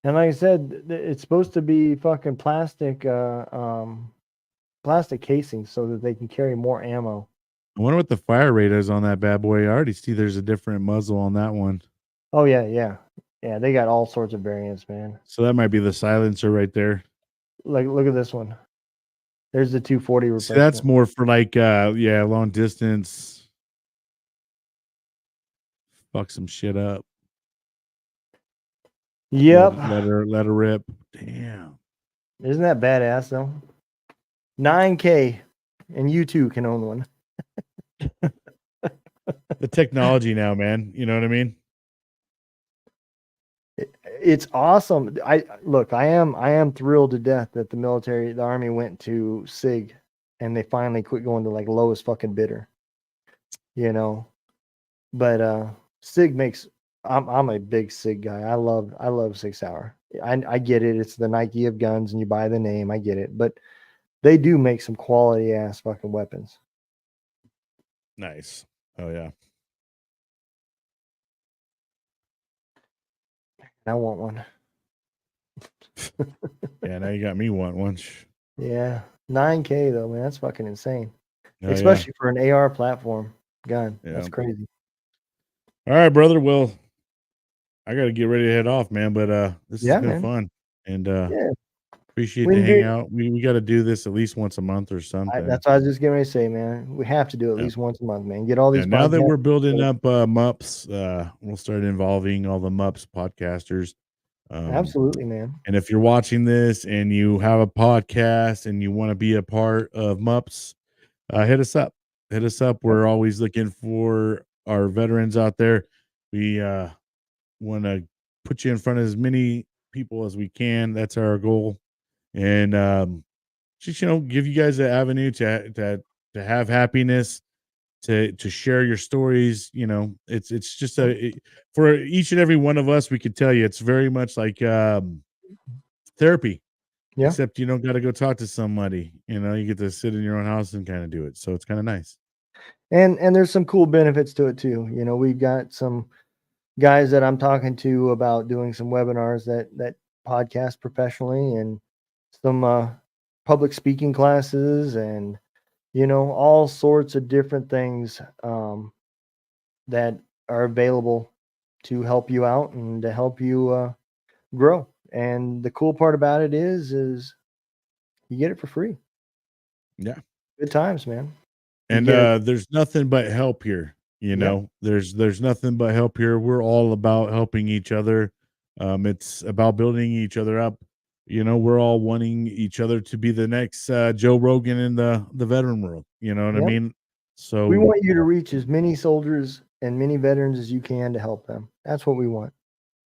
And like I said, it's supposed to be fucking plastic plastic casing so that they can carry more ammo. I wonder what the fire rate is on that bad boy. I already see there's a different muzzle on that one. Oh yeah. Yeah, they got all sorts of variants, man. So that might be the silencer right there. Like look at this one. There's the 240 replacement. See, that's more for like long distance. Fuck some shit up. Yep. Let her rip. Damn. Isn't that badass though? 9K, and you too can own one. The technology now, man. You know what I mean? It's awesome. I am thrilled to death that the Army went to SIG, and they finally quit going to like lowest fucking bidder. But SIG makes. I'm a big SIG guy. I love 6 Hour. I get it. It's the Nike of guns, and you buy the name. I get it, but they do make some quality ass fucking weapons. Nice. Oh yeah. I want one. Yeah, now you got me wanting one. Yeah. 9K though, man. That's fucking insane. Oh, yeah. Especially for an AR platform gun. That's Yeah. crazy. All right, brother. Well, I got to get ready to head off, man. But this Yeah, has been man. fun, and Yeah. appreciate We the can do- hangout. We got to do this at least once a month or something. That's what I was just getting ready to say, man. We have to do it at Yeah. least once a month, man. Get all Yeah, these now that podcasts- we're building up MUPs, we'll start involving all the MUPs podcasters. Absolutely, man. And if you're watching this and you have a podcast and you want to be a part of MUPs, hit us up. Hit us up. We're always looking for our veterans out there. We want to put you in front of as many people as we can. That's our goal. And just give you guys an avenue to have happiness, to share your stories. It's just for each and every one of us, we could tell you it's very much like therapy. Yeah. Except you don't got to go talk to somebody. You get to sit in your own house and kind of do it. So it's kind of nice. And there's some cool benefits to it too. We've got some guys that I'm talking to about doing some webinars that podcast professionally, and some public speaking classes, and all sorts of different things that are available to help you out and to help you grow. And the cool part about it is you get it for free. Yeah. Good times, man. And there's nothing but help here. There's nothing but help here. We're all about helping each other. It's about building each other up. We're all wanting each other to be the next Joe Rogan in the veteran world. You know what I mean? So we want you to reach as many soldiers and many veterans as you can to help them. That's what we want.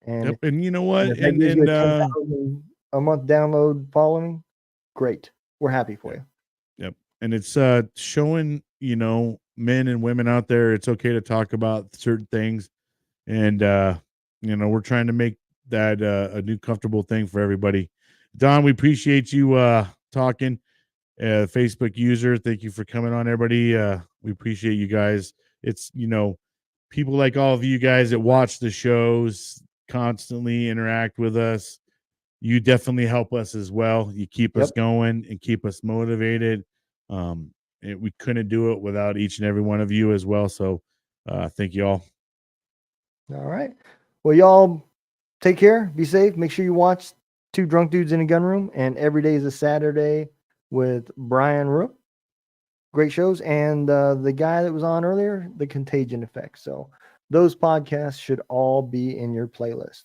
And, and you know what? if that gives you a 10,000 a month download following, great. We're happy for you. Yep. And it's showing, men and women out there, it's okay to talk about certain things. And we're trying to make that a new comfortable thing for everybody. Don, we appreciate you talking. Facebook user, thank you for coming on, everybody. We appreciate you guys. It's people like all of you guys that watch the shows, constantly interact with us. You definitely help us as well. You keep us going and keep us motivated. We couldn't do it without each and every one of you as well. So thank you all. All right. Well, y'all take care. Be safe. Make sure you watch Two Drunk Dudes in a Gun Room. And every day is a Saturday with Brian Rook. Great shows. And the guy that was on earlier, The Contagion Effect. So those podcasts should all be in your playlist.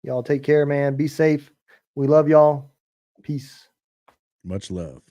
Y'all take care, man. Be safe. We love y'all. Peace. Much love.